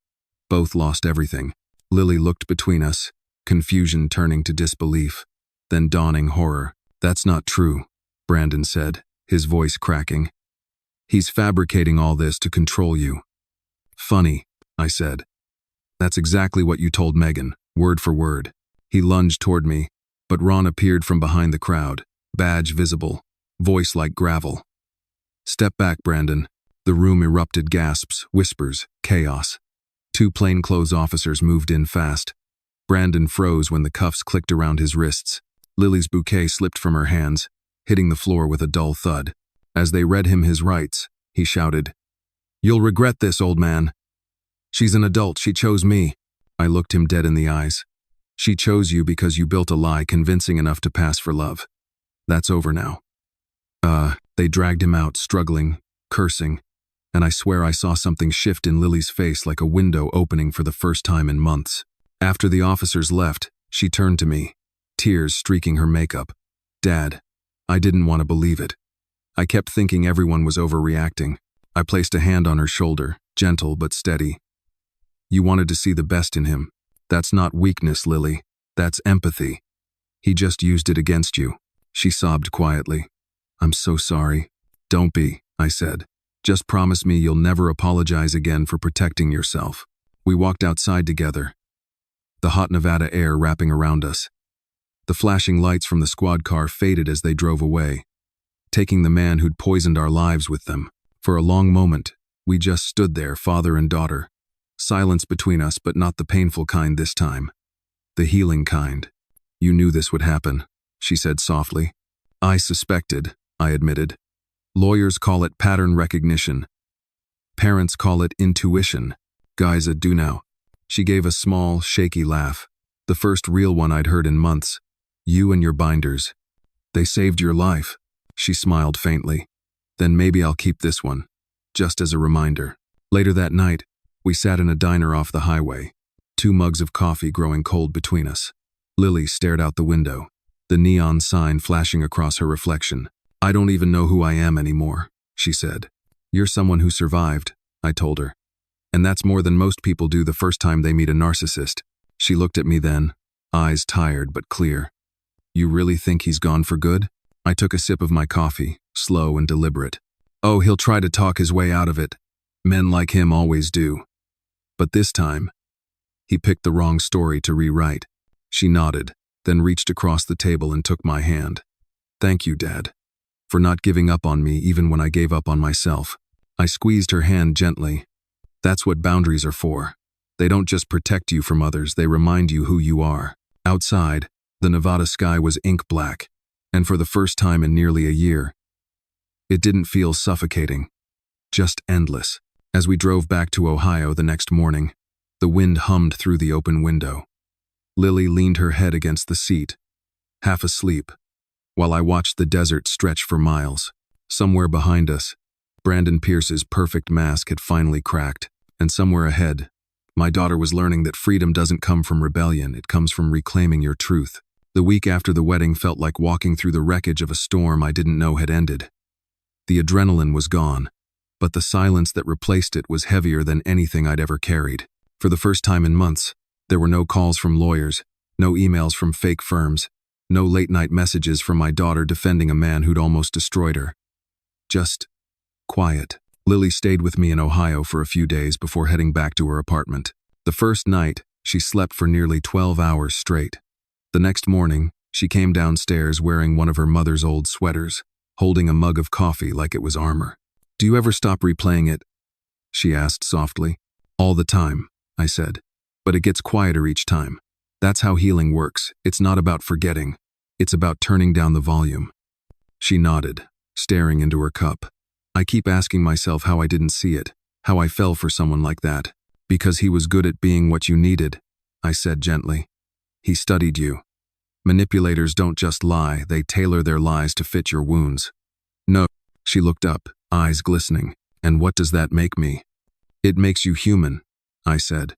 Both lost everything." Lily looked between us, confusion turning to disbelief, then dawning horror. "That's not true," Brandon said, his voice cracking. "He's fabricating all this to control you." "Funny," I said. "That's exactly what you told Megan, word for word." He lunged toward me, but Ron appeared from behind the crowd, badge visible, voice like gravel. "Step back, Brandon." The room erupted: gasps, whispers, chaos. Two plainclothes officers moved in fast. Brandon froze when the cuffs clicked around his wrists. Lily's bouquet slipped from her hands, hitting the floor with a dull thud. As they read him his rights, he shouted, "You'll regret this, old man. She's an adult. She chose me." I looked him dead in the eyes. "She chose you because you built a lie convincing enough to pass for love. That's over now." They dragged him out, struggling, cursing, and I swear I saw something shift in Lily's face, like a window opening for the first time in months. After the officers left, she turned to me, tears streaking her makeup. "Dad, I didn't want to believe it. I kept thinking everyone was overreacting." I placed a hand on her shoulder, gentle but steady. "You wanted to see the best in him. That's not weakness, Lily. That's empathy. He just used it against you." She sobbed quietly. "I'm so sorry." "Don't be," I said. "Just promise me you'll never apologize again for protecting yourself." We walked outside together, the hot Nevada air wrapping around us. The flashing lights from the squad car faded as they drove away, taking the man who'd poisoned our lives with them. For a long moment, we just stood there, father and daughter. Silence between us, but not the painful kind this time. The healing kind. "You knew this would happen," she said softly. "I suspected," I admitted. "Lawyers call it pattern recognition. Parents call it intuition. Guys do now." She gave a small, shaky laugh, the first real one I'd heard in months. "You and your binders. They saved your life." She smiled faintly. "Then maybe I'll keep this one, just as a reminder." Later that night, we sat in a diner off the highway, 2 mugs of coffee growing cold between us. Lily stared out the window, the neon sign flashing across her reflection. "I don't even know who I am anymore," she said. "You're someone who survived," I told her. "And that's more than most people do the first time they meet a narcissist." She looked at me then, eyes tired but clear. "You really think he's gone for good?" I took a sip of my coffee, slow and deliberate. "Oh, he'll try to talk his way out of it. Men like him always do. But this time, He picked the wrong story to rewrite. She nodded, then reached across the table and took my hand. Thank you, Dad, for not giving up on me even when I gave up on myself. I squeezed her hand gently. That's what boundaries are for. They don't just protect you from others, they remind you who you are. Outside, the Nevada sky was ink black, and for the first time in nearly a year, it didn't feel suffocating, just endless. As we drove back to Ohio the next morning, the wind hummed through the open window. Lily leaned her head against the seat, half asleep, while I watched the desert stretch for miles. Somewhere behind us, Brandon Pierce's perfect mask had finally cracked, and somewhere ahead, my daughter was learning that freedom doesn't come from rebellion, it comes from reclaiming your truth. The week after the wedding felt like walking through the wreckage of a storm I didn't know had ended. The adrenaline was gone, but the silence that replaced it was heavier than anything I'd ever carried. For the first time in months, there were no calls from lawyers, no emails from fake firms, no late-night messages from my daughter defending a man who'd almost destroyed her. Just quiet. Lily stayed with me in Ohio for a few days before heading back to her apartment. The first night, she slept for nearly 12 hours straight. The next morning, she came downstairs wearing one of her mother's old sweaters, holding a mug of coffee like it was armor. Do you ever stop replaying it? She asked softly. All the time, I said. But it gets quieter each time. That's how healing works. It's not about forgetting. It's about turning down the volume. She nodded, staring into her cup. I keep asking myself how I didn't see it, how I fell for someone like that. Because he was good at being what you needed, I said gently. He studied you. Manipulators don't just lie, they tailor their lies to fit your wounds. No, she looked up, eyes glistening. And what does that make me? It makes you human, I said.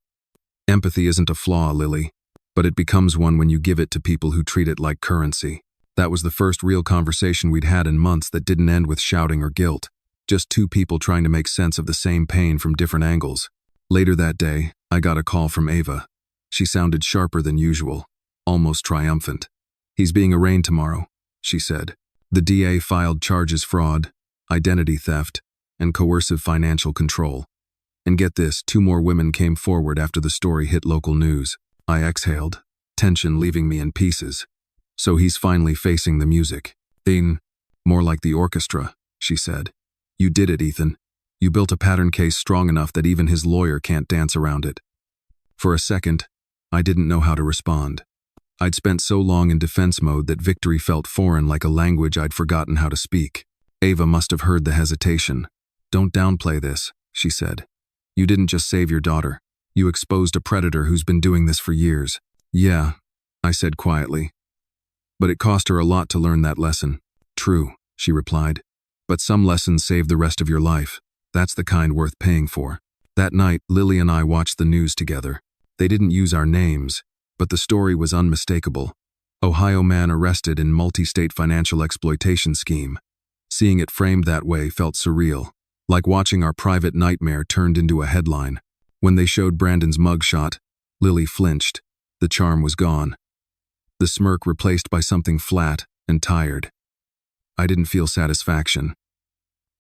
Empathy isn't a flaw, Lily, but it becomes one when you give it to people who treat it like currency. That was the first real conversation we'd had in months that didn't end with shouting or guilt. Just two people trying to make sense of the same pain from different angles. Later that day, I got a call from Ava. She sounded sharper than usual, almost triumphant. He's being arraigned tomorrow, she said. The DA filed charges fraud, identity theft, and coercive financial control. And get this, 2 more women came forward after the story hit local news. I exhaled, tension leaving me in pieces. So he's finally facing the music. More like the orchestra, she said. You did it, Ethan. You built a pattern case strong enough that even his lawyer can't dance around it. For a second, I didn't know how to respond. I'd spent so long in defense mode that victory felt foreign, like a language I'd forgotten how to speak. Ava must have heard the hesitation. Don't downplay this, she said. You didn't just save your daughter. You exposed a predator who's been doing this for years. Yeah, I said quietly. But it cost her a lot to learn that lesson. True, she replied. But some lessons save the rest of your life. That's the kind worth paying for. That night, Lily and I watched the news together. They didn't use our names, but the story was unmistakable. Ohio man arrested in multi-state financial exploitation scheme. Seeing it framed that way felt surreal, like watching our private nightmare turned into a headline. When they showed Brandon's mugshot, Lily flinched. The charm was gone. The smirk replaced by something flat and tired. I didn't feel satisfaction.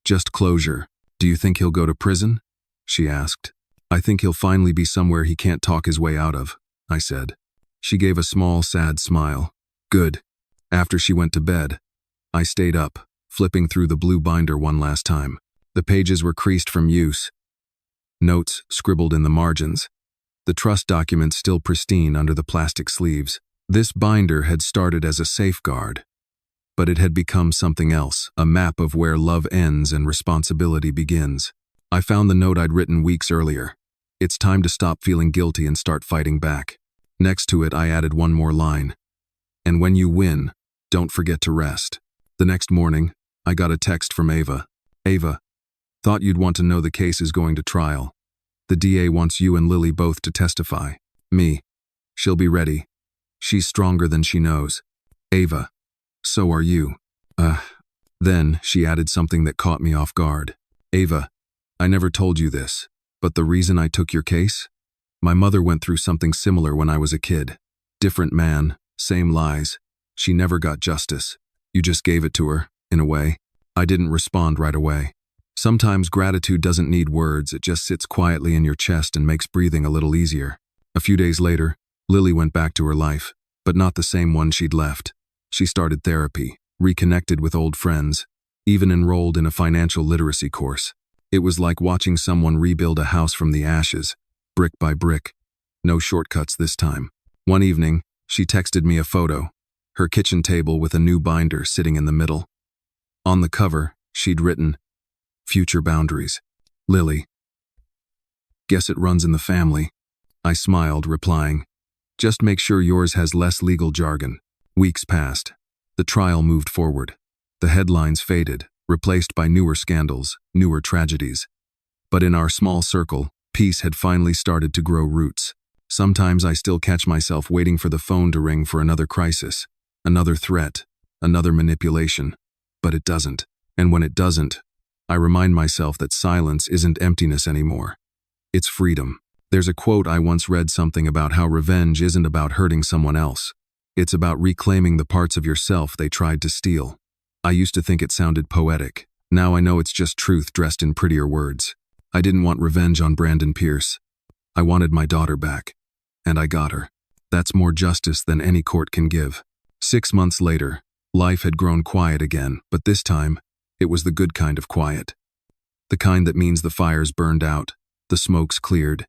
Just closure. Do you think he'll go to prison? She asked. I think he'll finally be somewhere he can't talk his way out of, I said. She gave a small, sad smile. Good. After she went to bed, I stayed up, flipping through the blue binder one last time. The pages were creased from use. Notes scribbled in the margins. The trust documents still pristine under the plastic sleeves. This binder had started as a safeguard, but it had become something else, a map of where love ends and responsibility begins. I found the note I'd written weeks earlier. It's time to stop feeling guilty and start fighting back. Next to it, I added one more line. And when you win, don't forget to rest. The next morning, I got a text from Ava. Ava, thought you'd want to know the case is going to trial. The DA wants you and Lily both to testify. Me. She'll be ready. She's stronger than she knows. Ava. So are you. Then she added something that caught me off guard. Ava, I never told you this, but the reason I took your case? My mother went through something similar when I was a kid. Different man, same lies. She never got justice. You just gave it to her, in a way. I didn't respond right away. Sometimes gratitude doesn't need words, it just sits quietly in your chest and makes breathing a little easier. A few days later, Lily went back to her life, but not the same one she'd left. She started therapy, reconnected with old friends, even enrolled in a financial literacy course. It was like watching someone rebuild a house from the ashes, brick by brick. No shortcuts this time. One evening, she texted me a photo, her kitchen table with a new binder sitting in the middle. On the cover, she'd written, "Future boundaries. Lily." "Guess it runs in the family." I smiled, replying, "Just make sure yours has less legal jargon." Weeks passed. The trial moved forward. The headlines faded, replaced by newer scandals, newer tragedies. But in our small circle, peace had finally started to grow roots. Sometimes I still catch myself waiting for the phone to ring for another crisis, another threat, another manipulation. But it doesn't. And when it doesn't, I remind myself that silence isn't emptiness anymore. It's freedom. There's a quote I once read something about how revenge isn't about hurting someone else. It's about reclaiming the parts of yourself they tried to steal. I used to think it sounded poetic. Now I know it's just truth dressed in prettier words. I didn't want revenge on Brandon Pierce. I wanted my daughter back. And I got her. That's more justice than any court can give. 6 months later, life had grown quiet again, but this time, it was the good kind of quiet. The kind that means the fire's burned out, the smoke's cleared,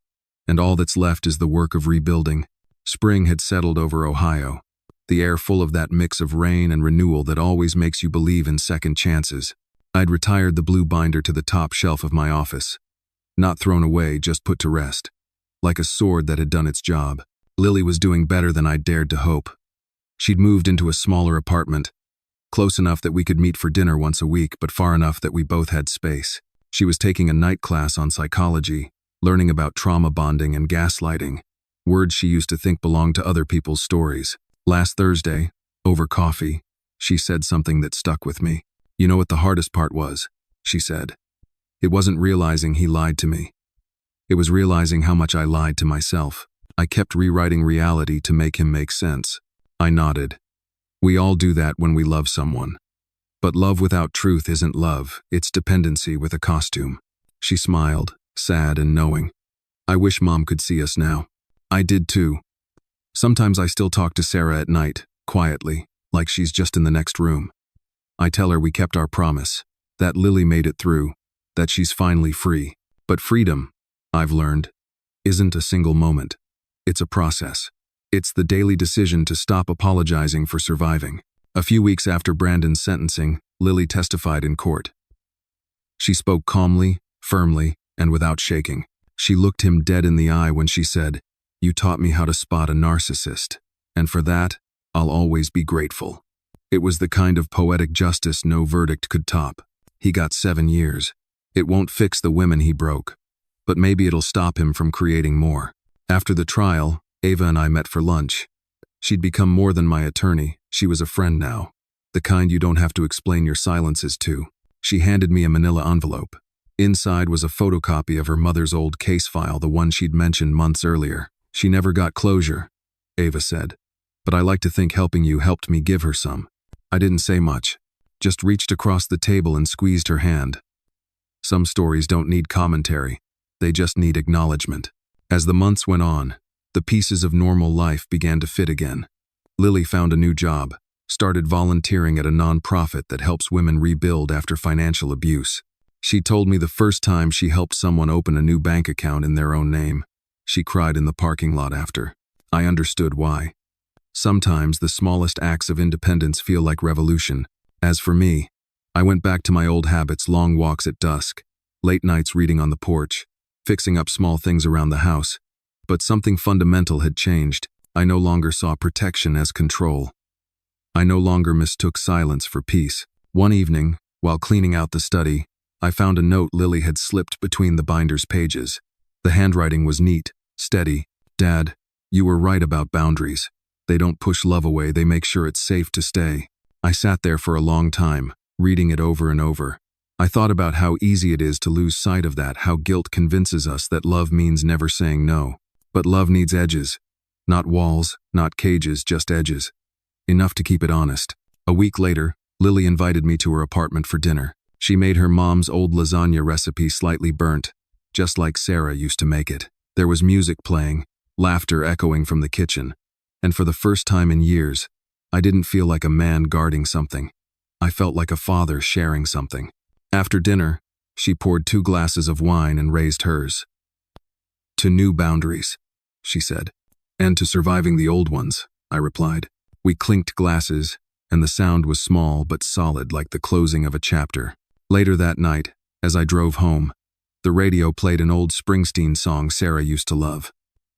and all that's left is the work of rebuilding. Spring had settled over Ohio, the air full of that mix of rain and renewal that always makes you believe in second chances. I'd retired the blue binder to the top shelf of my office. Not thrown away, just put to rest. Like a sword that had done its job. Lily was doing better than I dared to hope. She'd moved into a smaller apartment, close enough that we could meet for dinner once a week, but far enough that we both had space. She was taking a night class on psychology, learning about trauma bonding and gaslighting, words she used to think belonged to other people's stories. Last Thursday, over coffee, she said something that stuck with me. "You know what the hardest part was?" she said. "It wasn't realizing he lied to me. It was realizing how much I lied to myself. I kept rewriting reality to make him make sense." I nodded. We all do that when we love someone. But love without truth isn't love, it's dependency with a costume. She smiled, sad and knowing. I wish Mom could see us now. I did too. Sometimes I still talk to Sarah at night, quietly, like she's just in the next room. I tell her we kept our promise, that Lily made it through, that she's finally free. But freedom, I've learned, isn't a single moment. It's a process. It's the daily decision to stop apologizing for surviving. A few weeks after Brandon's sentencing, Lily testified in court. She spoke calmly, firmly, and without shaking. She looked him dead in the eye when she said, "You taught me how to spot a narcissist, and for that, I'll always be grateful." It was the kind of poetic justice no verdict could top. He got 7 years. It won't fix the women he broke, but maybe it'll stop him from creating more. After the trial, Ava and I met for lunch. She'd become more than my attorney. She was a friend now. The kind you don't have to explain your silences to. She handed me a manila envelope. Inside was a photocopy of her mother's old case file, the one she'd mentioned months earlier. "She never got closure," Ava said. "But I like to think helping you helped me give her some." I didn't say much, just reached across the table and squeezed her hand. Some stories don't need commentary. They just need acknowledgement. As the months went on, the pieces of normal life began to fit again. Lily found a new job, started volunteering at a nonprofit that helps women rebuild after financial abuse. She told me the first time she helped someone open a new bank account in their own name. She cried in the parking lot after. I understood why. Sometimes the smallest acts of independence feel like revolution. As for me, I went back to my old habits: long walks at dusk, late nights reading on the porch, fixing up small things around the house. But something fundamental had changed. I no longer saw protection as control. I no longer mistook silence for peace. One evening, while cleaning out the study, I found a note Lily had slipped between the binder's pages. The handwriting was neat, steady. "Dad, you were right about boundaries. They don't push love away, they make sure it's safe to stay." I sat there for a long time, reading it over and over. I thought about how easy it is to lose sight of that, how guilt convinces us that love means never saying no. But love needs edges. Not walls, not cages, just edges. Enough to keep it honest. A week later, Lily invited me to her apartment for dinner. She made her mom's old lasagna recipe slightly burnt, just like Sarah used to make it. There was music playing, laughter echoing from the kitchen, and for the first time in years, I didn't feel like a man guarding something. I felt like a father sharing something. After dinner, she poured 2 glasses of wine and raised hers. "To new boundaries," she said. "And to surviving the old ones," I replied. We clinked glasses, and the sound was small but solid like the closing of a chapter. Later that night, as I drove home, the radio played an old Springsteen song Sarah used to love.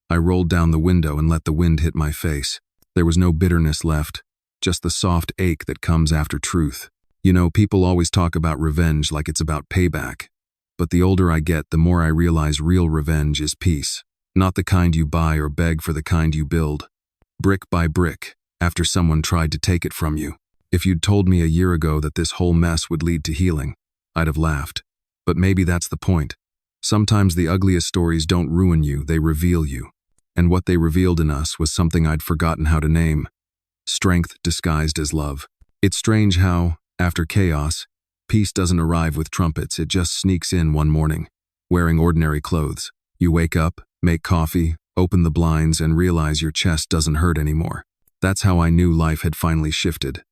I rolled down the window and let the wind hit my face. There was no bitterness left, just the soft ache that comes after truth. You know, people always talk about revenge like it's about payback. But the older I get, the more I realize real revenge is peace. Not the kind you buy or beg for, the kind you build. Brick by brick, after someone tried to take it from you. If you'd told me a year ago that this whole mess would lead to healing, I'd have laughed. But maybe that's the point. Sometimes the ugliest stories don't ruin you, they reveal you. And what they revealed in us was something I'd forgotten how to name. Strength disguised as love. It's strange how, after chaos, peace doesn't arrive with trumpets, it just sneaks in one morning, wearing ordinary clothes. You wake up, make coffee, open the blinds, and realize your chest doesn't hurt anymore. That's how I knew life had finally shifted.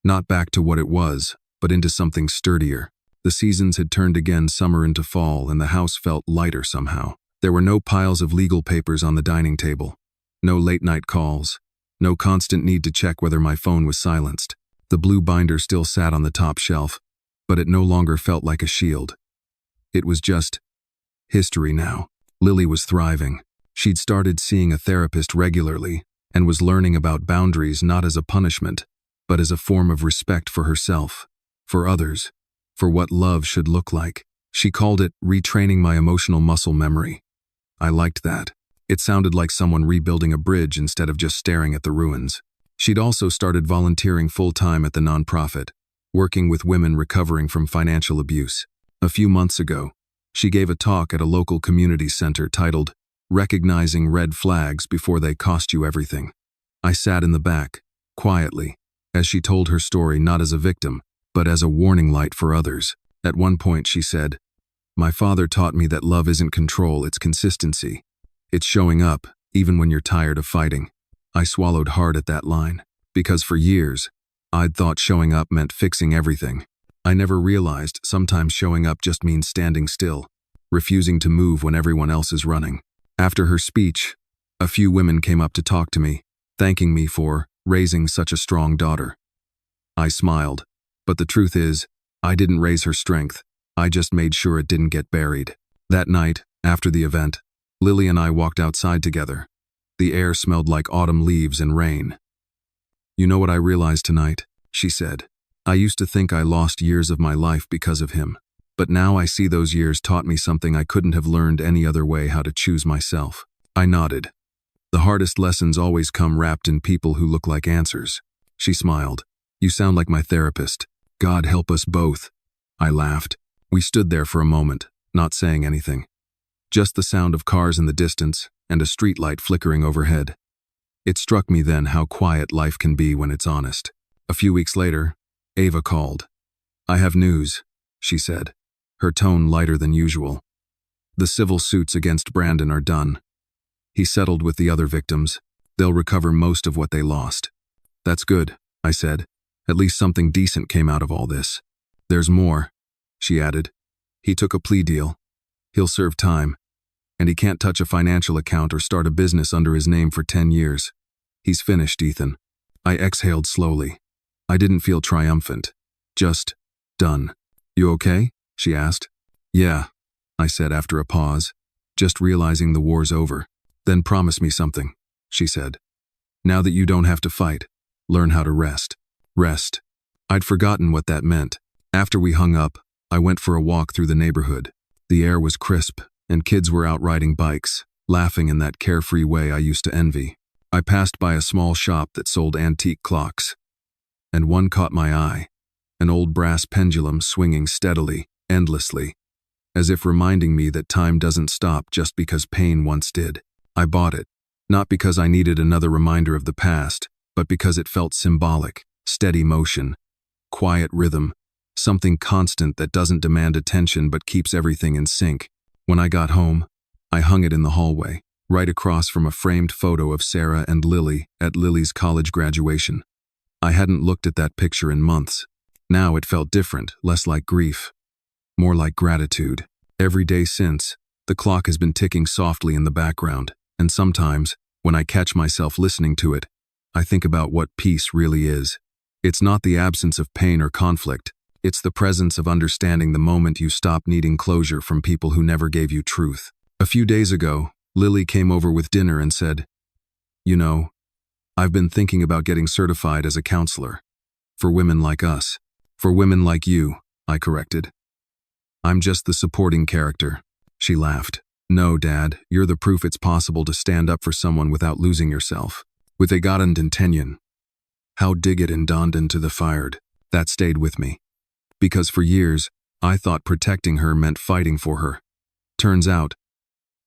Not back to what it was, but into something sturdier. The seasons had turned again, summer into fall, and the house felt lighter somehow. There were no piles of legal papers on the dining table, no late-night calls, no constant need to check whether my phone was silenced. The blue binder still sat on the top shelf, but it no longer felt like a shield. It was just history now. Lily was thriving. She'd started seeing a therapist regularly and was learning about boundaries not as a punishment, but as a form of respect for herself, for others, for what love should look like. She called it retraining my emotional muscle memory. I liked that. It sounded like someone rebuilding a bridge instead of just staring at the ruins. She'd also started volunteering full-time at the nonprofit, working with women recovering from financial abuse. A few months ago, she gave a talk at a local community center titled "Recognizing Red Flags Before They Cost You Everything." I sat in the back, quietly, as she told her story not as a victim, but as a warning light for others. At one point she said, "My father taught me that love isn't control, it's consistency. It's showing up, even when you're tired of fighting." I swallowed hard at that line, because for years, I'd thought showing up meant fixing everything. I never realized sometimes showing up just means standing still, refusing to move when everyone else is running. After her speech, a few women came up to talk to me, thanking me for raising such a strong daughter. I smiled, but the truth is, I didn't raise her strength. I just made sure it didn't get buried. That night, after the event, Lily and I walked outside together. The air smelled like autumn leaves and rain. "You know what I realized tonight?" she said. "I used to think I lost years of my life because of him. But now I see those years taught me something I couldn't have learned any other way: how to choose myself." I nodded. "The hardest lessons always come wrapped in people who look like answers." She smiled. "You sound like my therapist. God help us both." I laughed. We stood there for a moment, not saying anything. Just the sound of cars in the distance and a streetlight flickering overhead. It struck me then how quiet life can be when it's honest. A few weeks later, Ava called. "I have news," she said, her tone lighter than usual. "The civil suits against Brandon are done. He settled with the other victims. They'll recover most of what they lost." "That's good," I said. "At least something decent came out of all this." "There's more," she added. "He took a plea deal. He'll serve time. And he can't touch a financial account or start a business under his name for 10 years. He's finished, Ethan." I exhaled slowly. I didn't feel triumphant. Just done. "You okay?" she asked. "Yeah," I said after a pause, just realizing the war's over. "Then promise me something," she said. "Now that you don't have to fight, learn how to rest." Rest. I'd forgotten what that meant. After we hung up, I went for a walk through the neighborhood. The air was crisp, and kids were out riding bikes, laughing in that carefree way I used to envy. I passed by a small shop that sold antique clocks, and one caught my eye, an old brass pendulum swinging steadily, endlessly, as if reminding me that time doesn't stop just because pain once did. I bought it, not because I needed another reminder of the past, but because it felt symbolic, steady motion, quiet rhythm, something constant that doesn't demand attention but keeps everything in sync. When I got home, I hung it in the hallway. right across from a framed photo of Sarah and Lily at Lily's college graduation. I hadn't looked at that picture in months. Now it felt different, less like grief, more like gratitude. Every day since, the clock has been ticking softly in the background, and sometimes, when I catch myself listening to it, I think about what peace really is. It's not the absence of pain or conflict. It's the presence of understanding the moment you stop needing closure from people who never gave you truth. A few days ago, Lily came over with dinner and said, "You know, I've been thinking about getting certified as a counselor. For women like us. For women like you," I corrected. "I'm just the supporting character." She laughed. "No, Dad, you're the proof it's possible to stand up for someone without losing yourself. With a garant intention. How dig it and donned into the fired." That stayed with me. Because for years, I thought protecting her meant fighting for her. Turns out,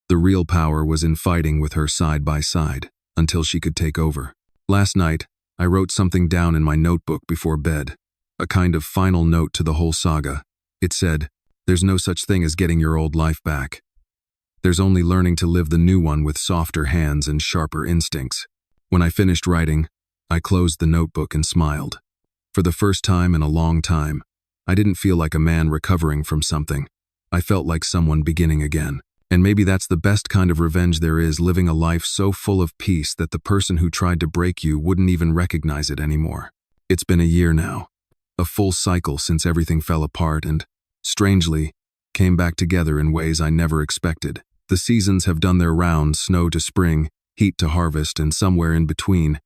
the real power was in fighting with her side by side, until she could take over. Last night, I wrote something down in my notebook before bed. A kind of final note to the whole saga. It said, "There's no such thing as getting your old life back. There's only learning to live the new one with softer hands and sharper instincts." When I finished writing, I closed the notebook and smiled. For the first time in a long time, I didn't feel like a man recovering from something. I felt like someone beginning again. And maybe that's the best kind of revenge there is, living a life so full of peace that the person who tried to break you wouldn't even recognize it anymore. It's been a year now. A full cycle since everything fell apart and, strangely, came back together in ways I never expected. The seasons have done their rounds, snow to spring, heat to harvest, and somewhere in between,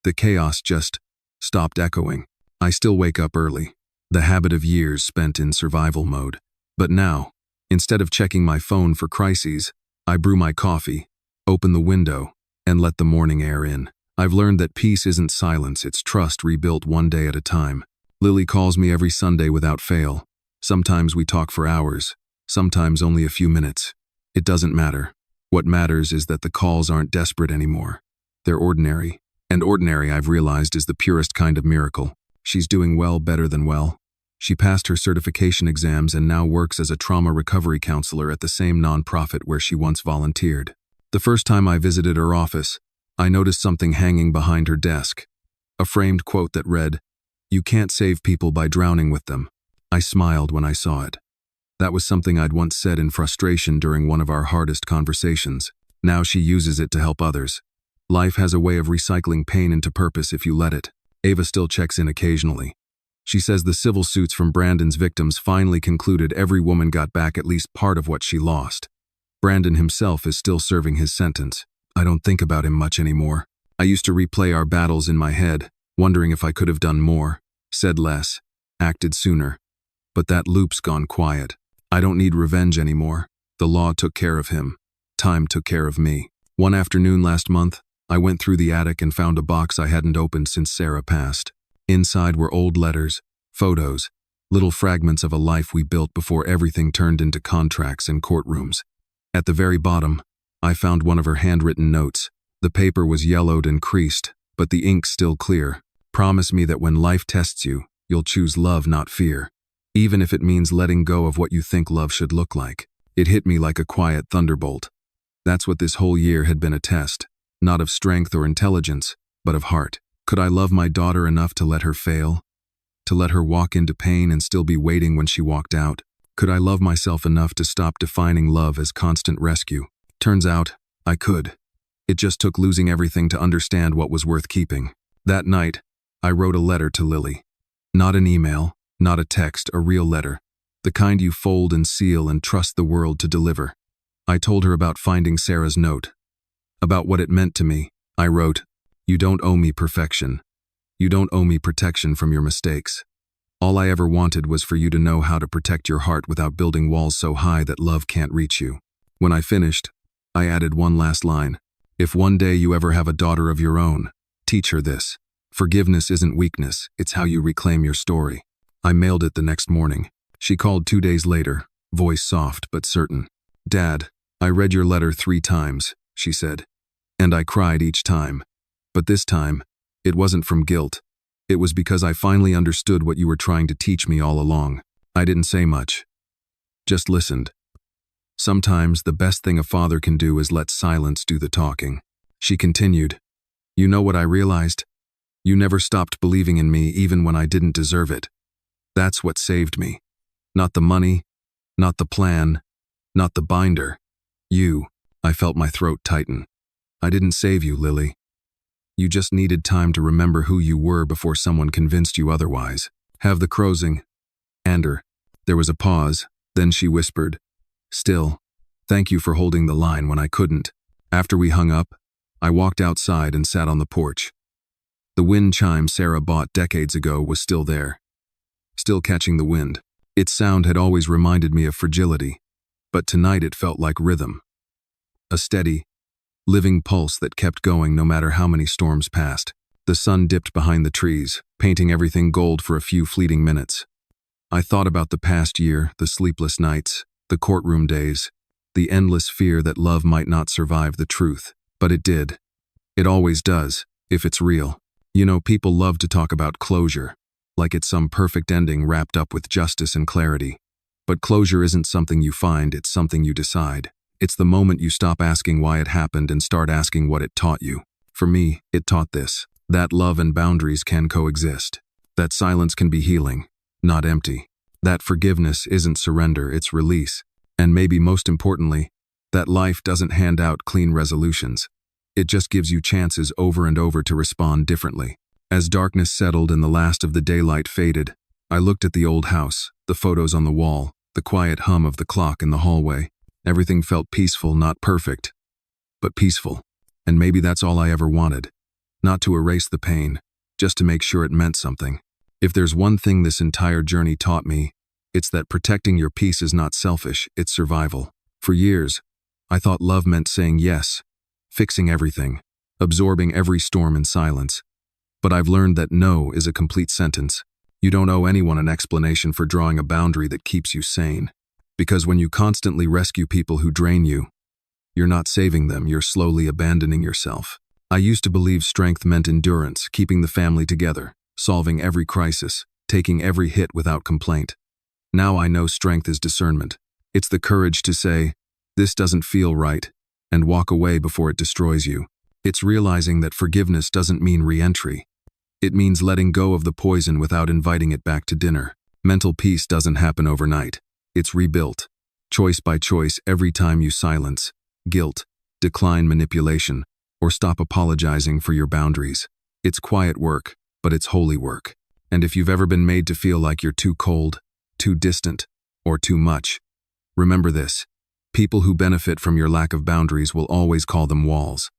the chaos just stopped echoing. I still wake up early, the habit of years spent in survival mode. But now, instead of checking my phone for crises, I brew my coffee, open the window, and let the morning air in. I've learned that peace isn't silence, it's trust rebuilt one day at a time. Lily calls me every Sunday without fail. Sometimes we talk for hours, sometimes only a few minutes. It doesn't matter. What matters is that the calls aren't desperate anymore. They're ordinary. And ordinary, I've realized, is the purest kind of miracle. She's doing well, better than well. She passed her certification exams and now works as a trauma recovery counselor at the same nonprofit where she once volunteered. The first time I visited her office, I noticed something hanging behind her desk. A framed quote that read, "You can't save people by drowning with them." I smiled when I saw it. That was something I'd once said in frustration during one of our hardest conversations. Now she uses it to help others. Life has a way of recycling pain into purpose if you let it. Ava still checks in occasionally. She says the civil suits from Brandon's victims finally concluded every woman got back at least part of what she lost. Brandon himself is still serving his sentence. I don't think about him much anymore. I used to replay our battles in my head, wondering if I could have done more, said less, acted sooner. But that loop's gone quiet. I don't need revenge anymore. The law took care of him. Time took care of me. One afternoon last month, I went through the attic and found a box I hadn't opened since Sarah passed. Inside were old letters, photos, little fragments of a life we built before everything turned into contracts and courtrooms. At the very bottom, I found one of her handwritten notes. The paper was yellowed and creased, but the ink still clear. "Promise me that when life tests you, you'll choose love, not fear. Even if it means letting go of what you think love should look like." It hit me like a quiet thunderbolt. That's what this whole year had been, a test. Not of strength or intelligence, but of heart. Could I love my daughter enough to let her fail? To let her walk into pain and still be waiting when she walked out? Could I love myself enough to stop defining love as constant rescue? Turns out, I could. It just took losing everything to understand what was worth keeping. That night, I wrote a letter to Lily. Not an email, not a text, a real letter. The kind you fold and seal and trust the world to deliver. I told her about finding Sarah's note. About what it meant to me. I wrote, "You don't owe me perfection. You don't owe me protection from your mistakes. All I ever wanted was for you to know how to protect your heart without building walls so high that love can't reach you." When I finished, I added one last line. "If one day you ever have a daughter of your own, teach her this. Forgiveness isn't weakness, it's how you reclaim your story." I mailed it the next morning. She called 2 days later, voice soft but certain. "Dad, I read your letter 3 times, she said. And I cried each time. But this time, it wasn't from guilt. It was because I finally understood what you were trying to teach me all along. I didn't say much. Just listened. Sometimes the best thing a father can do is let silence do the talking. She continued, "You know what I realized? You never stopped believing in me even when I didn't deserve it. That's what saved me. Not the money, not the plan, not the binder. You." I felt my throat tighten. "I didn't save you, Lily. You just needed time to remember who you were before someone convinced you otherwise." Have the crowsing. Ander. There was a pause, then she whispered, "Still, thank you for holding the line when I couldn't." After we hung up, I walked outside and sat on the porch. The wind chime Sarah bought decades ago was still there, still catching the wind. Its sound had always reminded me of fragility, but tonight it felt like rhythm. A steady, living pulse that kept going no matter how many storms passed. The sun dipped behind the trees, painting everything gold for a few fleeting minutes. I thought about the past year, the sleepless nights, the courtroom days, the endless fear that love might not survive the truth. But it did. It always does, if it's real. You know, people love to talk about closure, like it's some perfect ending wrapped up with justice and clarity. But closure isn't something you find, it's something you decide. It's the moment you stop asking why it happened and start asking what it taught you. For me, it taught this: that love and boundaries can coexist. That silence can be healing, not empty. That forgiveness isn't surrender, it's release. And maybe most importantly, that life doesn't hand out clean resolutions. It just gives you chances over and over to respond differently. As darkness settled and the last of the daylight faded, I looked at the old house, the photos on the wall, the quiet hum of the clock in the hallway. Everything felt peaceful, not perfect, but peaceful. And maybe that's all I ever wanted. Not to erase the pain, just to make sure it meant something. If there's one thing this entire journey taught me, it's that protecting your peace is not selfish, it's survival. For years, I thought love meant saying yes, fixing everything, absorbing every storm in silence. But I've learned that no is a complete sentence. You don't owe anyone an explanation for drawing a boundary that keeps you sane. Because when you constantly rescue people who drain you, you're not saving them, you're slowly abandoning yourself. I used to believe strength meant endurance, keeping the family together, solving every crisis, taking every hit without complaint. Now I know strength is discernment. It's the courage to say, "This doesn't feel right," and walk away before it destroys you. It's realizing that forgiveness doesn't mean re-entry. It means letting go of the poison without inviting it back to dinner. Mental peace doesn't happen overnight. It's rebuilt, choice by choice, every time you silence guilt, decline manipulation, or stop apologizing for your boundaries. It's quiet work, but it's holy work. And if you've ever been made to feel like you're too cold, too distant, or too much, remember this: people who benefit from your lack of boundaries will always call them walls.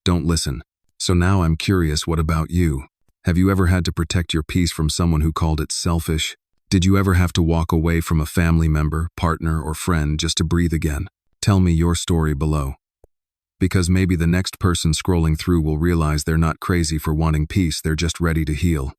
Don't listen. So now I'm curious, what about you? Have you ever had to protect your peace from someone who called it selfish? Did you ever have to walk away from a family member, partner, or friend just to breathe again? Tell me your story below. Because maybe the next person scrolling through will realize they're not crazy for wanting peace, they're just ready to heal.